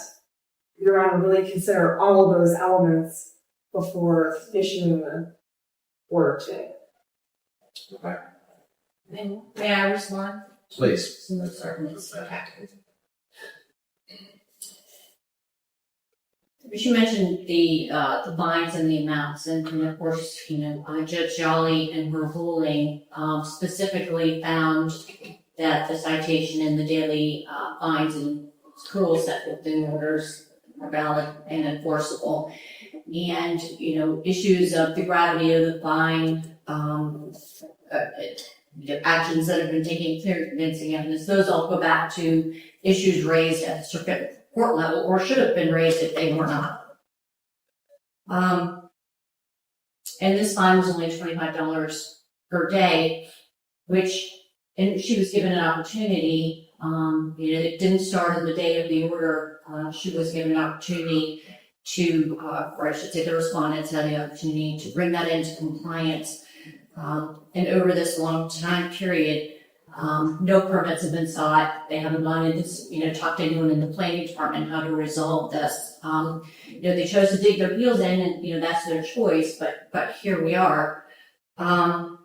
Your Honor really consider all of those elements before issuing the order today. Okay. May I respond? Please. Some of the arguments. Okay. She mentioned the fines and the amounts, and of course, Judge Jolly in her ruling specifically found that the citation and the daily fines and accruals set within orders are valid and enforceable. And, issues of the gravity of the fine, actions that have been taken, clear convincing evidence, those all go back to issues raised at the circuit court level, or should have been raised if they were not. And this fine was only $25 per day, and she was given an opportunity, it didn't start on the day of the order. She was given an opportunity to, or I should say the respondents had the opportunity to bring that into compliance. And over this long time period, no permits have been sought. They haven't gone into, talked to anyone in the planning department how to resolve this. They chose to dig their heels in, and that's their choice. But here we are. On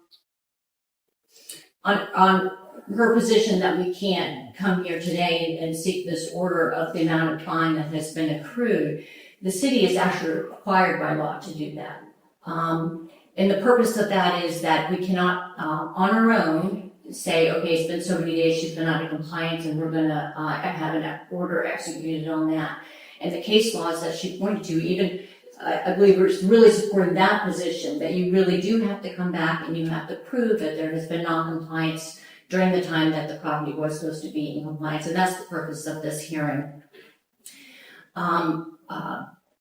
her position that we can't come here today and seek this order of the amount of time that has been accrued, the city is actually required by law to do that. And the purpose of that is that we cannot, on our own, say, okay, it's been so many days, she's been out of compliance, and we're going to have an order executed on that. And the case laws that she pointed to, even, I believe, we're really supporting that position, that you really do have to come back and you have to prove that there has been non-compliance during the time that the property was supposed to be in compliance. And that's the purpose of this hearing.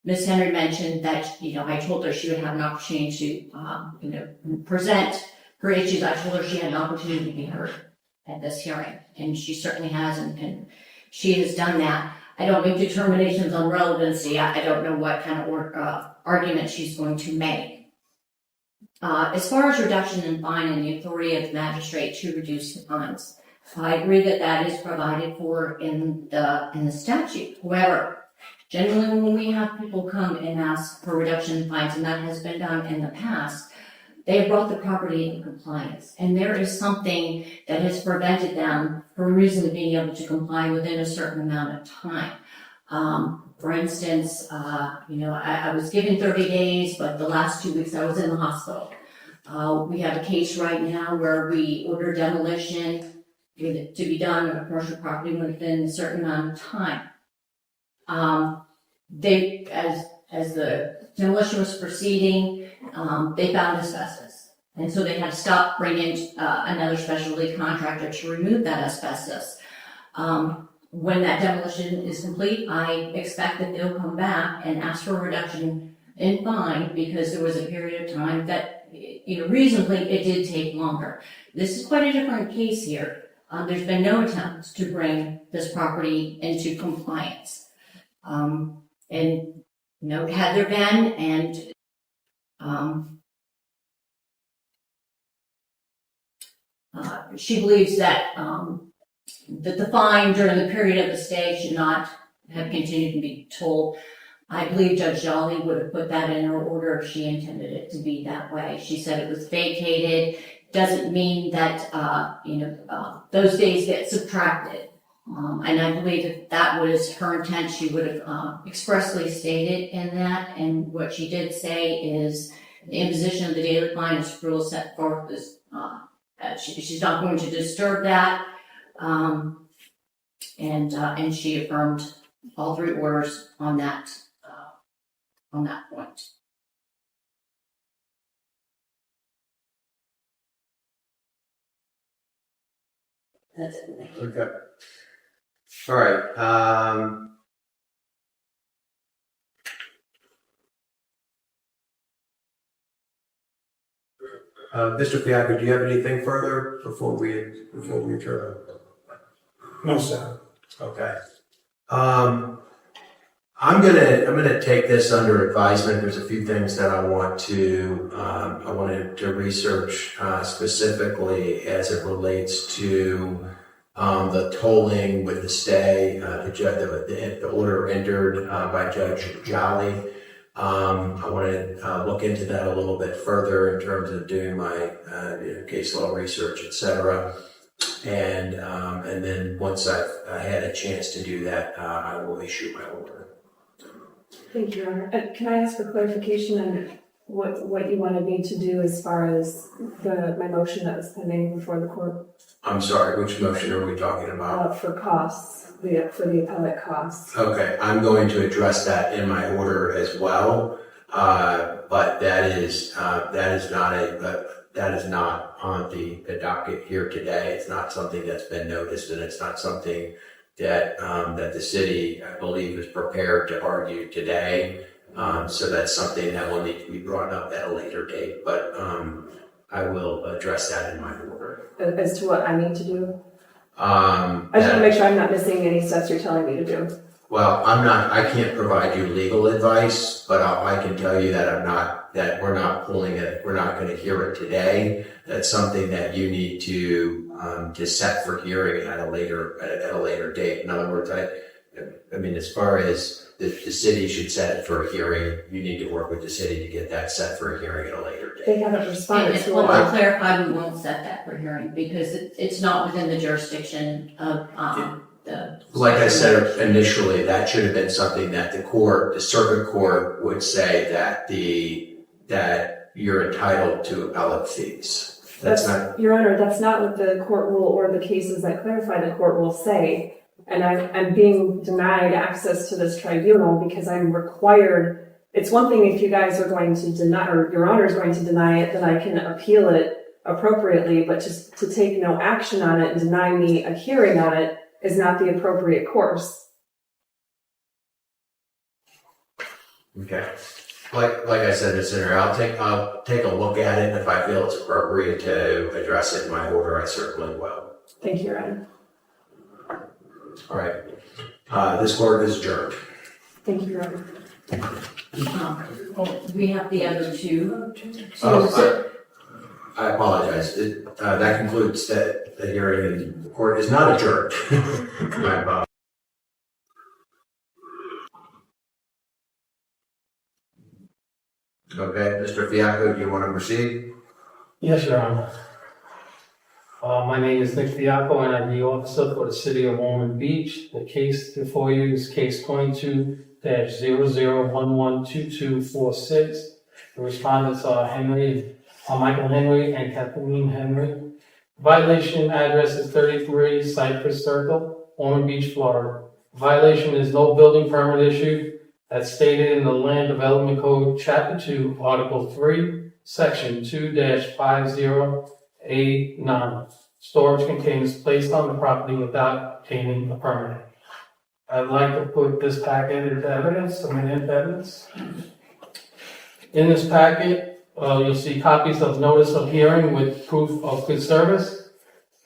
Ms. Henry mentioned that, I told her she would have an opportunity to, present her issues. I told her she had an opportunity to be heard at this hearing, and she certainly has, and she has done that. I don't make determinations on relevancy. I don't know what kind of argument she's going to make. As far as reduction in fine and the authority of the magistrate to reduce the fines, I agree that that is provided for in the statute. However, generally, when we have people come and ask for reduction in fines, and that has been done in the past, they have brought the property into compliance. And there is something that has prevented them from reasonably being able to comply within a certain amount of time. For instance, I was given 30 days, but the last 2 weeks I was in the hospital. We have a case right now where we order demolition to be done on a commercial property within a certain amount of time. As the demolition was proceeding, they found asbestos. And so they had to stop, bring in another specialty contractor to remove that asbestos. When that demolition is complete, I expect that they'll come back and ask for a reduction in fine because there was a period of time that, reasonably it did take longer. This is quite a different case here. There's been no attempts to bring this property into compliance. Had there been, and she believes that the fine during the period of the stay should not have continued to be told. I believe Judge Jolly would have put that in her order if she intended it to be that way. She said it was vacated. Doesn't mean that those days get subtracted. And I believe that was her intent. She would have expressly stated in that. And what she did say is the imposition of the daily fine is rule set forth is she's not going to disturb that. And she affirmed all 3 orders on that point. That's it. Okay. All right. Mr. Fiacco, do you have anything further before we adjourn? No, sir. Okay. I'm gonna take this under advisement. There's a few things that I wanted to research specifically as it relates to the tolling with the stay, the order entered by Judge Jolly. I want to look into that a little bit further in terms of doing my case law research, etc. And then once I've had a chance to do that, I will issue my order. Thank you, Your Honor. Can I ask for clarification on what you wanted me to do as far as my motion that was pending before the court? I'm sorry, which motion are we talking about? For costs, for the appellate costs. Okay, I'm going to address that in my order as well, but that is not on the docket here today. It's not something that's been noticed, and it's not something that the city, I believe, is prepared to argue today. So that's something that will need to be brought up at a later date, but I will address that in my order. As to what I need to do? I just want to make sure I'm not missing any steps you're telling me to do. Well, I can't provide you legal advice, but I can tell you that we're not pulling it, we're not going to hear it today. That's something that you need to set for hearing at a later date. In other words, I mean, as far as the city should set it for a hearing, you need to work with the city to get that set for a hearing at a later date. They haven't responded And to well, it. to clarify, we won't set that for hearing because it's not within the jurisdiction of the. Like I said initially, that should have been something that the circuit court would say that you're entitled to appellate fees. That's not. Your Honor, that's not what the court rule or the cases that clarify the court rule say. And I'm being denied access to this tribunal because I'm required. It's one thing if you guys are going to deny, or Your Honor is going to deny it, then I can appeal it appropriately. But just to take no action on it and deny me a hearing on it is not the appropriate course. Okay. Like I said, Ms. Senator, I'll take a look at it, and if I feel it's appropriate to address it in my order, I certainly will. Thank you, Your Honor. All right. This court is adjourned. Thank you, Your Honor. We have the other two. I apologize. That concludes the hearing, and the court is not adjourned. My apologies. Okay, Mr. Fiacco, do you want to proceed? Yes, Your Honor. My name is Nick Fiacco, and I'm the officer for the city of Ormond Beach. The case before you is case 22-00112246. The respondents are Michael Henry and Katherine Henry. Violation address is 33 Cypress Circle, Ormond Beach, Florida. Violation is no building permit issued as stated in the Land Development Code, Chapter 2, Article 3, Section 2-50A9. Storage containers placed on the property without obtaining a permit. I'd like to put this packet into evidence, into evidence. In this packet, you'll see copies of notice of hearing with proof of good service,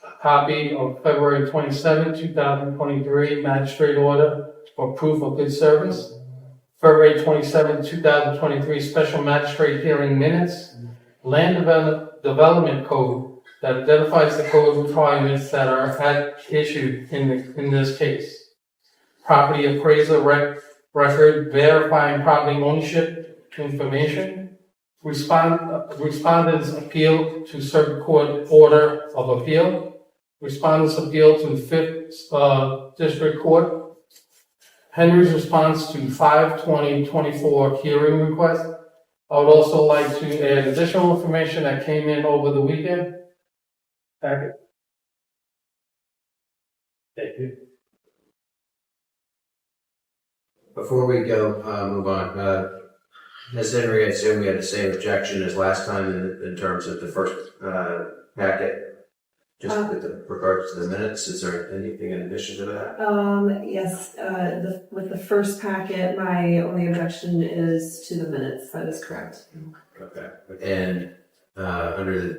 a copy of February 27, 2023 magistrate order for proof of good service, February 27, 2023 special magistrate hearing minutes, land development code that identifies the code requirements that are at issue in this case. Property appraiser record verifying property ownership information. Respondents appeal to circuit court order of appeal. Respondents appeal to 5th District Court. Henry's response to 5/20/24 hearing request. I would also like to add additional information that came in over the weekend. Packet. Thank you. Before we go, move on, Ms. Henry, I assume we had the same objection as last time in terms of the first packet? Just with regards to the minutes, is there anything in addition to that? Yes, with the first packet, my only objection is to the minutes. That is correct. Okay. And and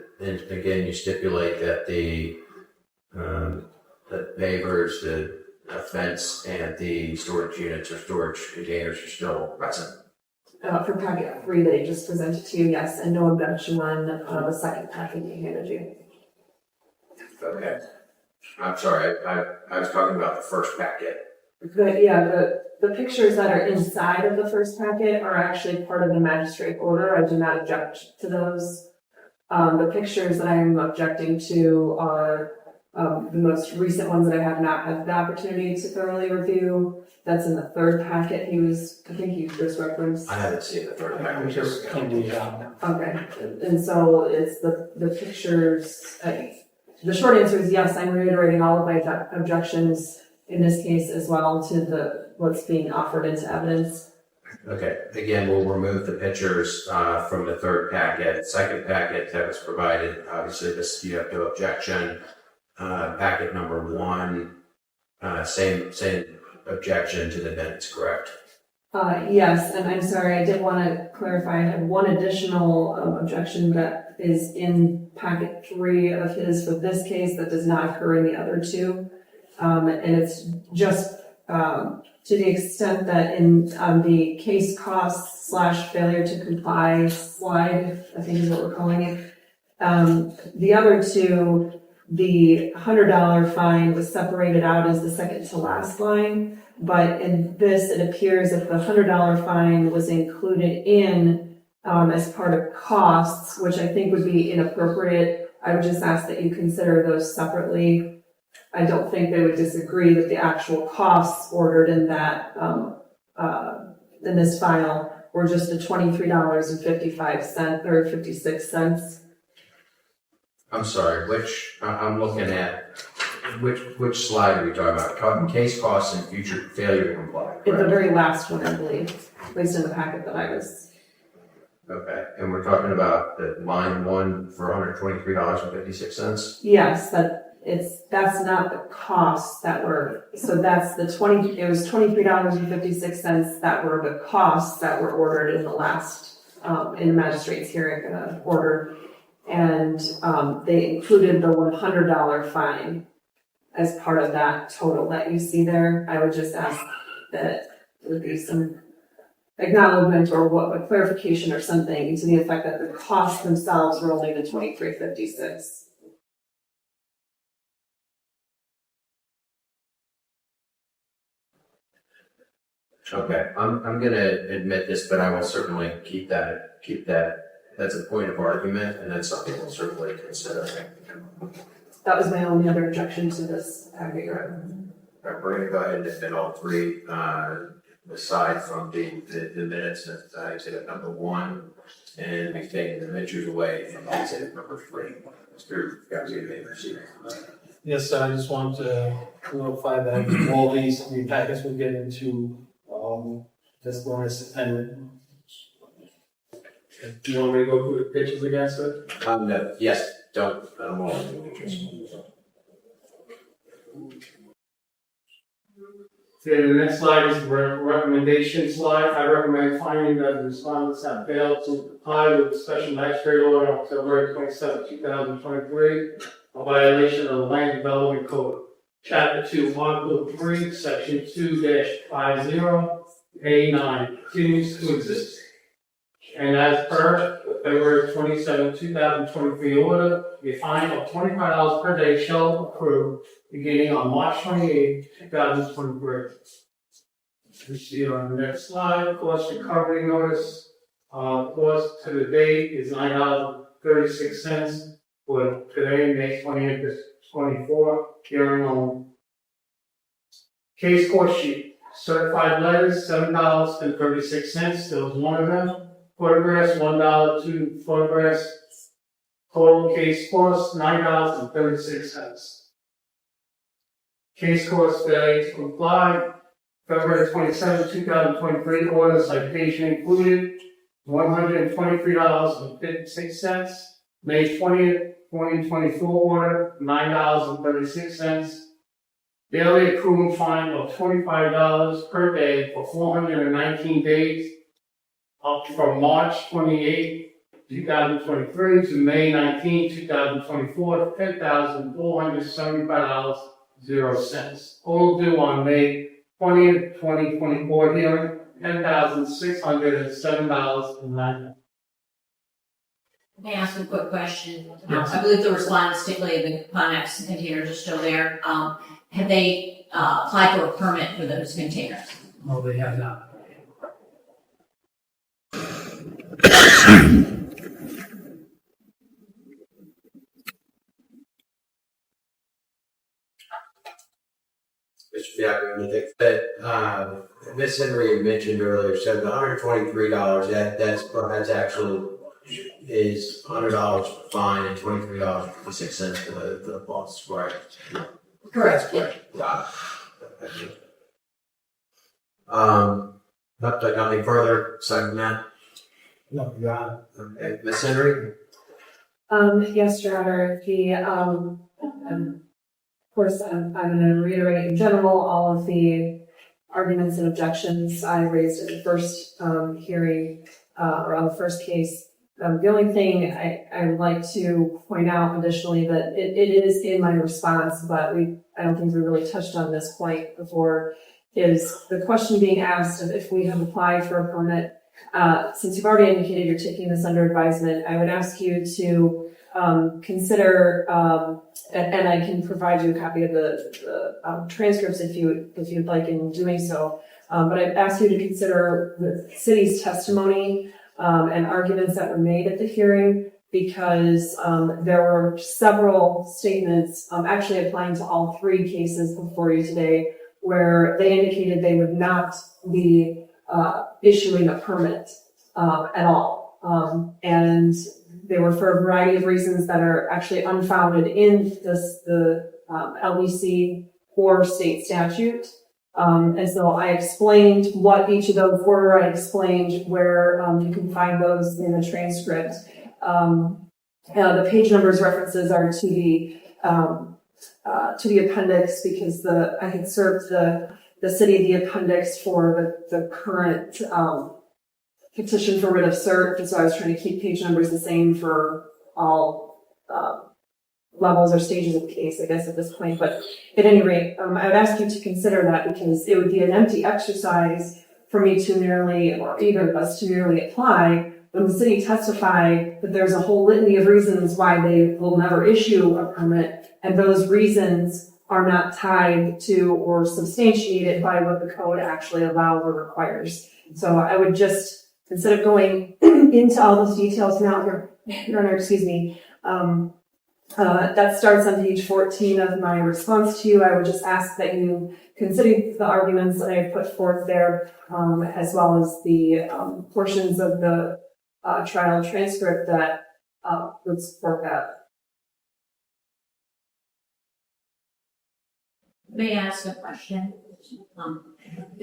again, you stipulate that the pavers, the fence, and the storage units or storage containers are still present. For packet 3 that he just presented to you, yes, and no objection on the second packet he handed you. Okay. I'm sorry, I was talking about the first packet. The pictures that are inside of the first packet are actually part of the magistrate order. I do not object to those. The pictures that I am objecting to are the most recent ones that I have not had the opportunity to thoroughly review. That's in the third packet. I think he just referenced. I haven't seen the third We packet. just cleaned these out. Okay, and so it's the pictures, the short answer is yes, I'm reiterating all of my objections in this case as well to what's being offered into evidence. Okay, again, we'll remove the pictures from the third packet. Second packet that was provided, obviously this, you have no objection. Packet number 1, same objection to the minutes, correct? Yes, and I'm sorry, I did want to clarify, I have one additional objection that is in packet 3 of his for this case that does not occur in the other 2. And it's just to the extent that in the case costs / failure to comply slide, I think is what we're calling it. The other 2, the $100 fine was separated out as the second to last line, but in this, it appears that the $100 fine was included in as part of costs, which I think would be inappropriate. I would just ask that you consider those separately. I don't think they would disagree that the actual costs ordered in that in this file were just the $23.55 or 56 cents. I'm sorry, I'm looking at, which slide are we talking about? Case costs and future failure to comply, It's the correct? very last one, I believe, at least in the packet that I was. Okay, and we're talking about the line 1 for $123.56? Yes, that's not the costs that were, so that's it was $23.56 that were the costs that were ordered in the last, in the magistrate's hearing order. And they included the $100 fine as part of that total that you see there. I would just ask that there would be some acknowledgement or a clarification or something to the effect that the costs themselves were only the $23.56. Okay, I'm gonna admit this, but I will certainly keep that, that's a point of argument, and that's something we'll certainly consider. That was my only other objection to this packet. We're gonna go ahead and admit all 3, aside from the minutes, that exhibit number 1, and we've taken the pictures away from exhibit number 3. Mr. Garcia, you may proceed. Yes, sir, I just want to notify that all these packets will get into this bonus and do you want me to go through the pictures again, sir? No, yes, I don't want to do pictures. Okay, the next slide is the recommendation slide. I recommend finding that the respondents have failed to comply with the special magistrate order on February 27, 2023, a violation of the Land Development Code. Chapter 2, Article 3, Section 2-50A9 continues to exist. And as per the February 27, 2023 order, a fine of $25 per day shall accrue beginning on March 28, 2023. You see it on the next slide. Cost recovery notice. Cost to the date is $9.36 for today, May 20th, 24. Hearing on case court sheet. Certified letters, $7.36. There was one of them. Photographs, $1, 2 photographs. Total case cost, $9.36. Case cost failure to comply. February 27, 2023, order citation included, $123.56. May 20th, 2024 order, $9.36. Daily accruing fine of $25 per day for 419 days, up from March 28, 2023 to May 19, 2024, $10,475.00. All due on May 20th, 2024 hearing, $10,607.09. May I ask a quick question? I believe the respondents, particularly the Connex containers are still there. Have they applied for a permit for those containers? No, they have not. Mr. Fiacco, anything that, Ms. Henry had mentioned earlier, said the $123, that's actually is $100 fine and $23.56 for the loss, right? Correct. Got it. Nothing further, second that? No, you got it. Okay, Ms. Henry? Yes, Your Honor, of course, I'm going to reiterate in general all of the arguments and objections I raised in the first hearing or on the first case. The only thing I would like to point out additionally that it is in my response, but I don't think we really touched on this point before, is the question being asked of if we have applied for a permit. Since you've already indicated you're taking this under advisement, I would ask you to consider, and I can provide you a copy of the transcripts if you'd like in doing so. But I'd ask you to consider the city's testimony and arguments that were made at the hearing, because there were several statements actually applying to all three cases before you today, where they indicated they would not be issuing a permit at all. And they were for a variety of reasons that are actually unfounded in the LDC or state statute. And so I explained what each of those were. I explained where you can find those in the transcript. The page numbers references are to the appendix, because I had served the city the appendix for the current petition for writ of cert, and so I was trying to keep page numbers the same for all levels or stages of the case, I guess, at this point. But at any rate, I would ask you to consider that, because it would be an empty exercise for me to merely, or either of us to merely apply, when the city testified that there's a whole litany of reasons why they will never issue a permit, and those reasons are not tied to or substantiated by what the code actually allows or requires. So I would just, instead of going into all those details now, Your Honor, excuse me, that starts on page 14 of my response to you. I would just ask that you consider the arguments that I have put forth there, as well as the portions of the trial transcript that would support that. May I ask a question?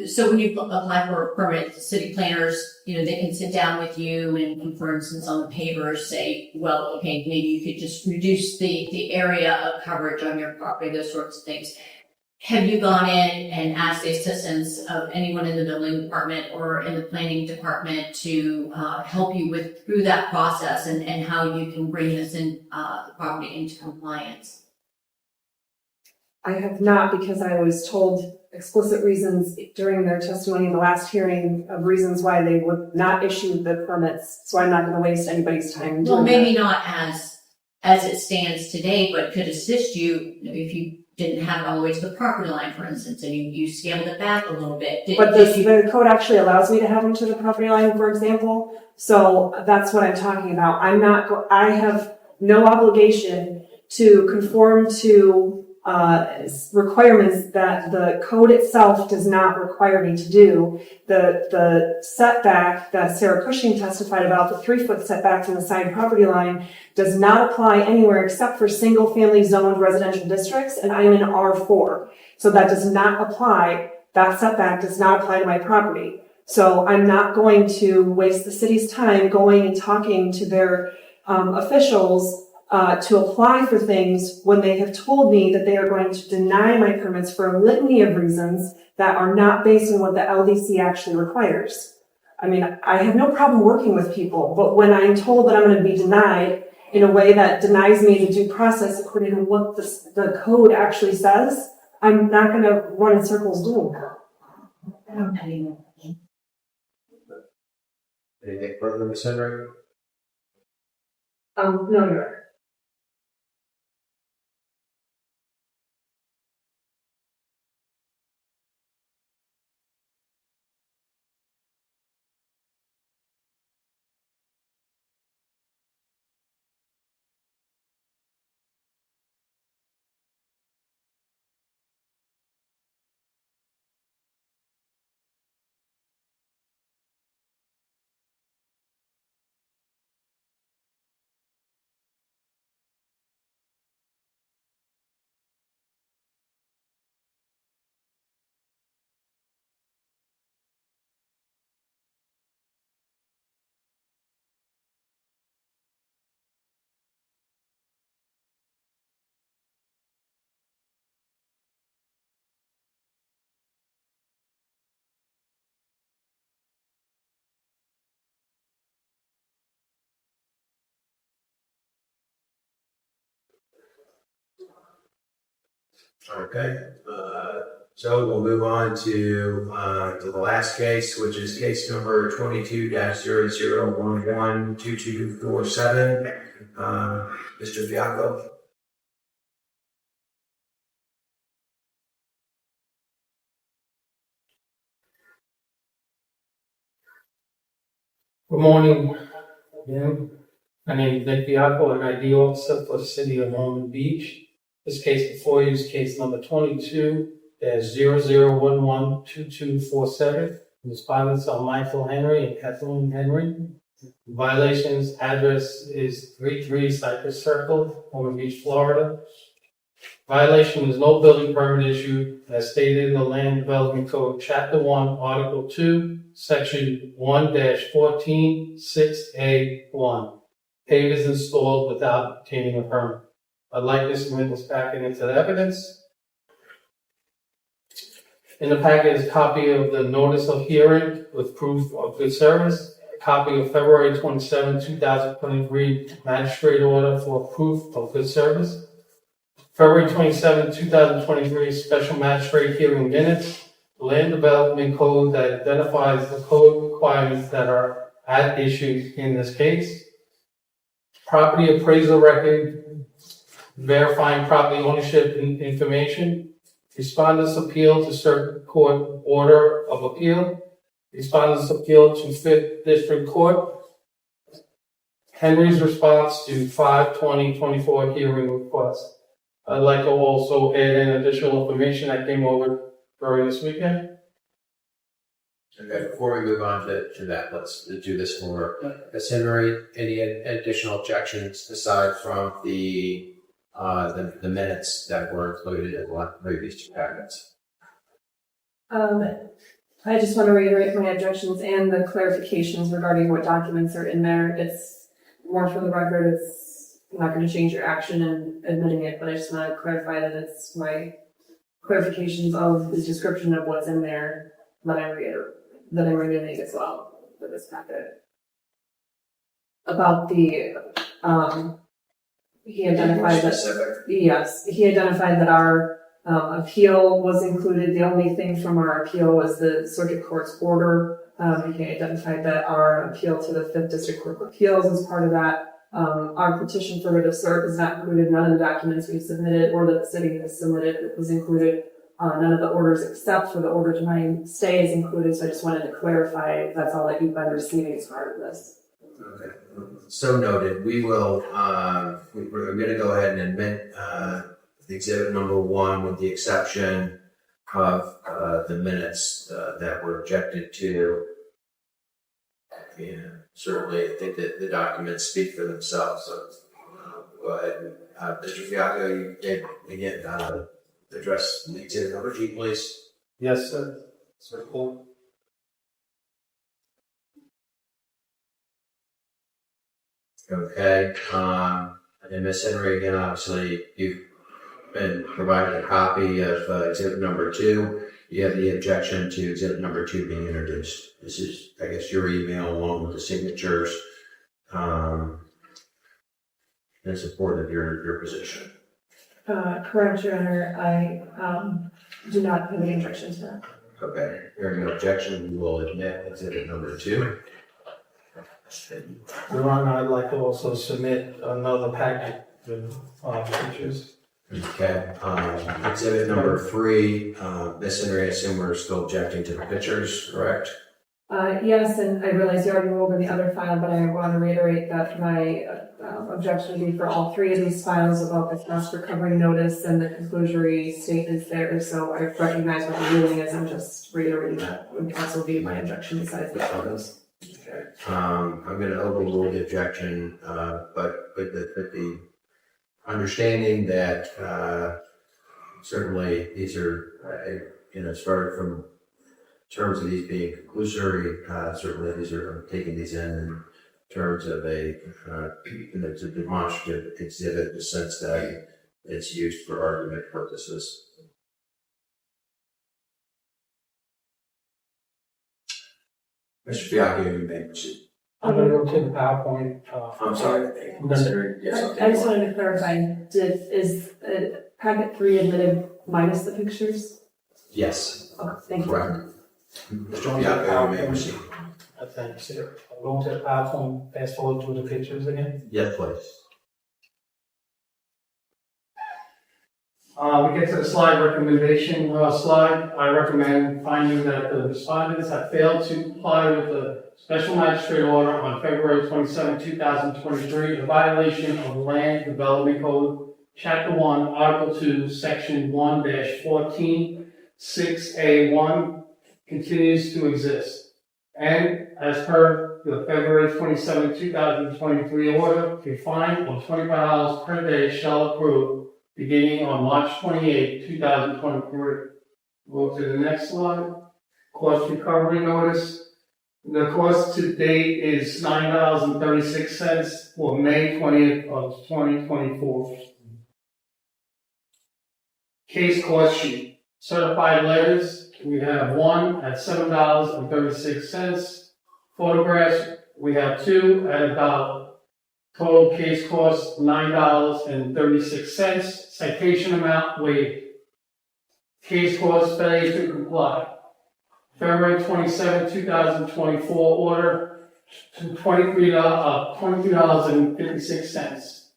So when you apply for a permit, city planners, they can sit down with you and, for instance, on the paper say, well, okay, maybe you could just reduce the area of coverage on your property, those sorts of things. Have you gone in and asked the assistance of anyone in the building department or in the planning department to help you through that process and how you can bring this the property into compliance? I have not, because I was told explicit reasons during their testimony in the last hearing of reasons why they would not issue the permits. So I'm not going to waste anybody's time. Well, maybe not as it stands today, but could assist you if you didn't have it all the way to the property line, for instance, and you scaled it back a little bit. But the code actually allows me to have them to the property line, for example. So that's what I'm talking about. I have no obligation to conform to requirements that the code itself does not require me to do. The setback that Sarah Cushing testified about, the 3-foot setback from the side property line, does not apply anywhere except for single-family zoned residential districts, and I'm in R4. So that does not apply. That setback does not apply to my property. So I'm not going to waste the city's time going and talking to their officials to apply for things when they have told me that they are going to deny my permits for a litany of reasons that are not based on what the LDC actually requires. I mean, I have no problem working with people, but when I'm told that I'm going to be denied in a way that denies me the due process according to what the code actually says, I'm not going to run in circles doing that. I don't have any more. Anything further, Ms. Henry? No, Your Honor. Okay, so we'll move on to the last case, which is case number 22-00112247. Mr. Fiacco. Good morning. Again, my name is Nick Bianco, and I ID officer for the city of Ormond Beach. This case before you is case number 22-00112247. Respondents are Michael Henry and Katherine Henry. Violations address is 33 Cypress Circle, Ormond Beach, Florida. Violation is no building permit issued as stated in the Land Development Code, Chapter 1, Article 2, Section 1-14-6A1. Pavers installed without obtaining a permit. I'd like to submit this packet into the evidence. In the packet is a copy of the notice of hearing with proof of good service, a copy of February 27, 2023 Magistrate Order for proof of good service, February 27, 2023 Special Magistrate Hearing Minutes, the Land Development Code that identifies the code requirements that are at issue in this case, property appraisal record verifying property ownership information, respondent's appeal to circuit court order of appeal, respondent's appeal to 5th District Court, Henry's response to 5/20/24 hearing request. I'd like to also add in additional information that came over during this weekend. Okay, before we move on to that, let's do this for Ms. Henry. Any additional objections aside from the minutes that were included in the previous two packets? I just want to reiterate my objections and the clarifications regarding what documents are in there. It's more for the record. It's not going to change your action in admitting it, but I just want to clarify that it's my clarifications of the description of what's in there that I'm reiterating as well for this packet. About the, he identified that. Specific. Yes, he identified that our appeal was included. The only thing from our appeal was the circuit court's order. He identified that our appeal to the 5th District Court of Appeals is part of that. Our petition for writ of cert is not included. None of the documents we submitted or that the city has submitted was included. None of the orders except for the order denying stay is included. So I just wanted to clarify that's all that you've been receiving as part of this. Okay. So noted. We will, we're going to go ahead and admit exhibit number 1 with the exception of the minutes that were objected to. And certainly I think that the documents speak for themselves. So go ahead and Mr. Fiacco, you can again address the exhibit number G, please. Yes, sir. Sir, cool. Okay, and Ms. Henry, again, obviously, you've been provided a copy of exhibit number 2. Do you have any objection to exhibit number 2 being introduced? This is, I guess, your email along with the signatures, in support of your position. Correct, Your Honor. I do not have any objections to that. Okay, hearing no objection, we will admit exhibit number 2. Your Honor, I'd like to also submit another packet with pictures. Okay, exhibit number 3, Ms. Henry, I assume we're still objecting to the pictures, correct? Yes, and I realize you already went over the other file, but I want to reiterate that my objection would be for all 3 of these files about the cost recovery notice and the conclusory statements there. So I recognize what the ruling is. I'm just reiterating that would also be my objection besides the photos. Okay. I'm going to overrule the objection, but with the understanding that certainly these are, as far from terms of these being conclusory, certainly these are taking these in terms of it's a demonstrative exhibit in the sense that it's used for argument purposes. Mr. Fiacco, you may proceed. I'm gonna go to the PowerPoint. I'm sorry. Yes, I just wanted to clarify, is packet 3 admitted minus the pictures? Yes, Okay, thank you. correct. Mr. Fiacco, you may proceed. Thanks, sir. I'm going to the PowerPoint, fast forward to the pictures again. Yes, please. We get to the slide recommendation slide. I recommend finding that the respondents have failed to comply with the special magistrate order on February 27, 2023, a violation of the Land Development Code, Chapter 1, Article 2, Section 1-14, 6A1 continues to exist. And as per the February 27, 2023 order, a fine of $25 per day shall accrue beginning on March 28, 2023. Go to the next slide. Cost recovery notice. The cost to date is $9.36 for May 20th of 2024. Case cost sheet. Certified letters, we have 1 at $7.36. Photographs, we have 2 at $1. Total case cost $9.36. Citation amount waived. Case cost failure to comply. February 27, 2024 order to $23.56.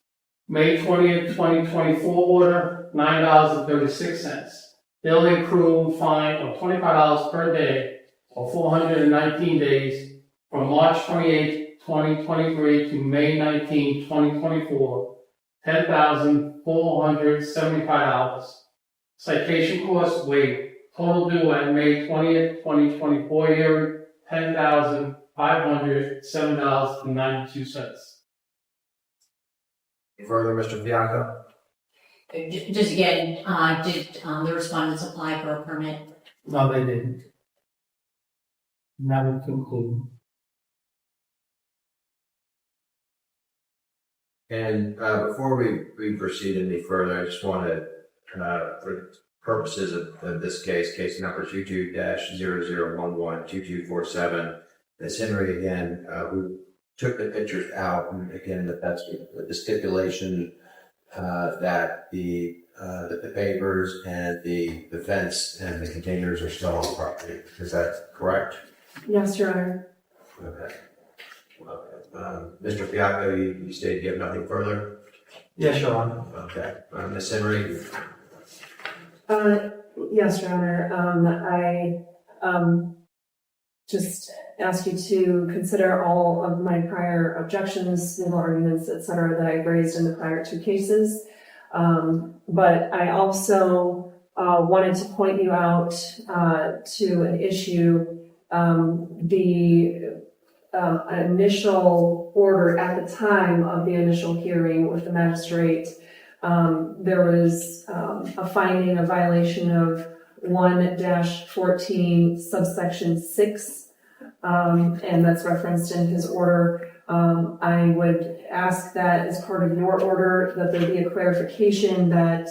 May 20th, 2024 order $9.36. Building crew fine of $25 per day for 419 days from March 28, 2023 to May 19, 2024, $10,475. Citation costs waived. Total due at May 20th, 2024 hearing, $10,507.92. Further, Mr. Fiacco? Just again, did the respondents apply for a permit? No, they didn't. That would conclude. And before we proceed any further, I just want to, for purposes of this case number 22-0011-2247, Ms. Henry again, we took the pictures out, and again, that's with the stipulation that the pavers and the fence and the containers are still on the property. Is that correct? Yes, Your Honor. Okay. Mr. Fiacco, you stated you have nothing further? Yes, Your Honor. Okay. Ms. Henry? Yes, Your Honor. I just ask you to consider all of my prior objections, legal arguments, et cetera, that I've raised in the prior 2 cases. But I also wanted to point you out to an issue. The initial order at the time of the initial hearing with the magistrate, there was a finding of violation of 1-14 subsection 6, and that's referenced in his order. I would ask that as part of your order that there be a clarification that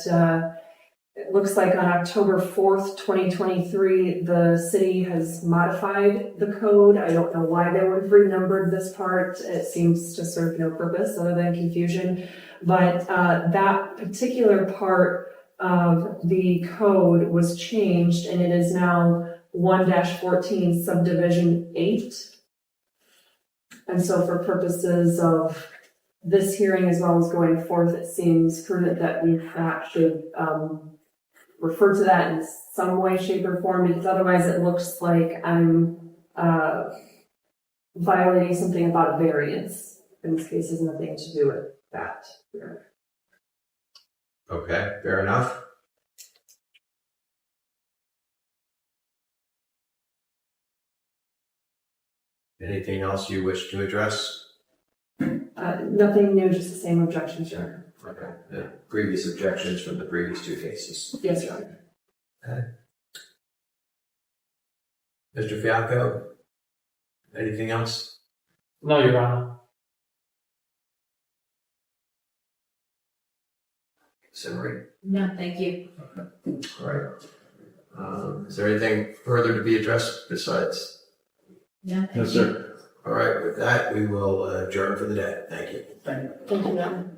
it looks like on October 4th, 2023, the city has modified the code. I don't know why they would have renumbered this part. It seems to serve no purpose other than confusion. But that particular part of the code was changed, and it is now 1-14 subdivision 8. And so for purposes of this hearing as well as going forth, it seems prudent that we should refer to that in some way, shape, or form, because otherwise it looks like I'm violating something about a variance. In this case, has nothing to do with that. Okay, fair enough. Anything else you wish to address? Nothing new, just the same objections, Your Honor. Okay, the previous objections from the previous two cases. Yes, Your Honor. Mr. Fianco, anything else? No, Your Honor. Simmering? No, thank you. All right. Is there anything further to be addressed besides? No, thank No, you. sir. All right, with that, we will adjourn for the day. Thank you. Thank you, Your Honor.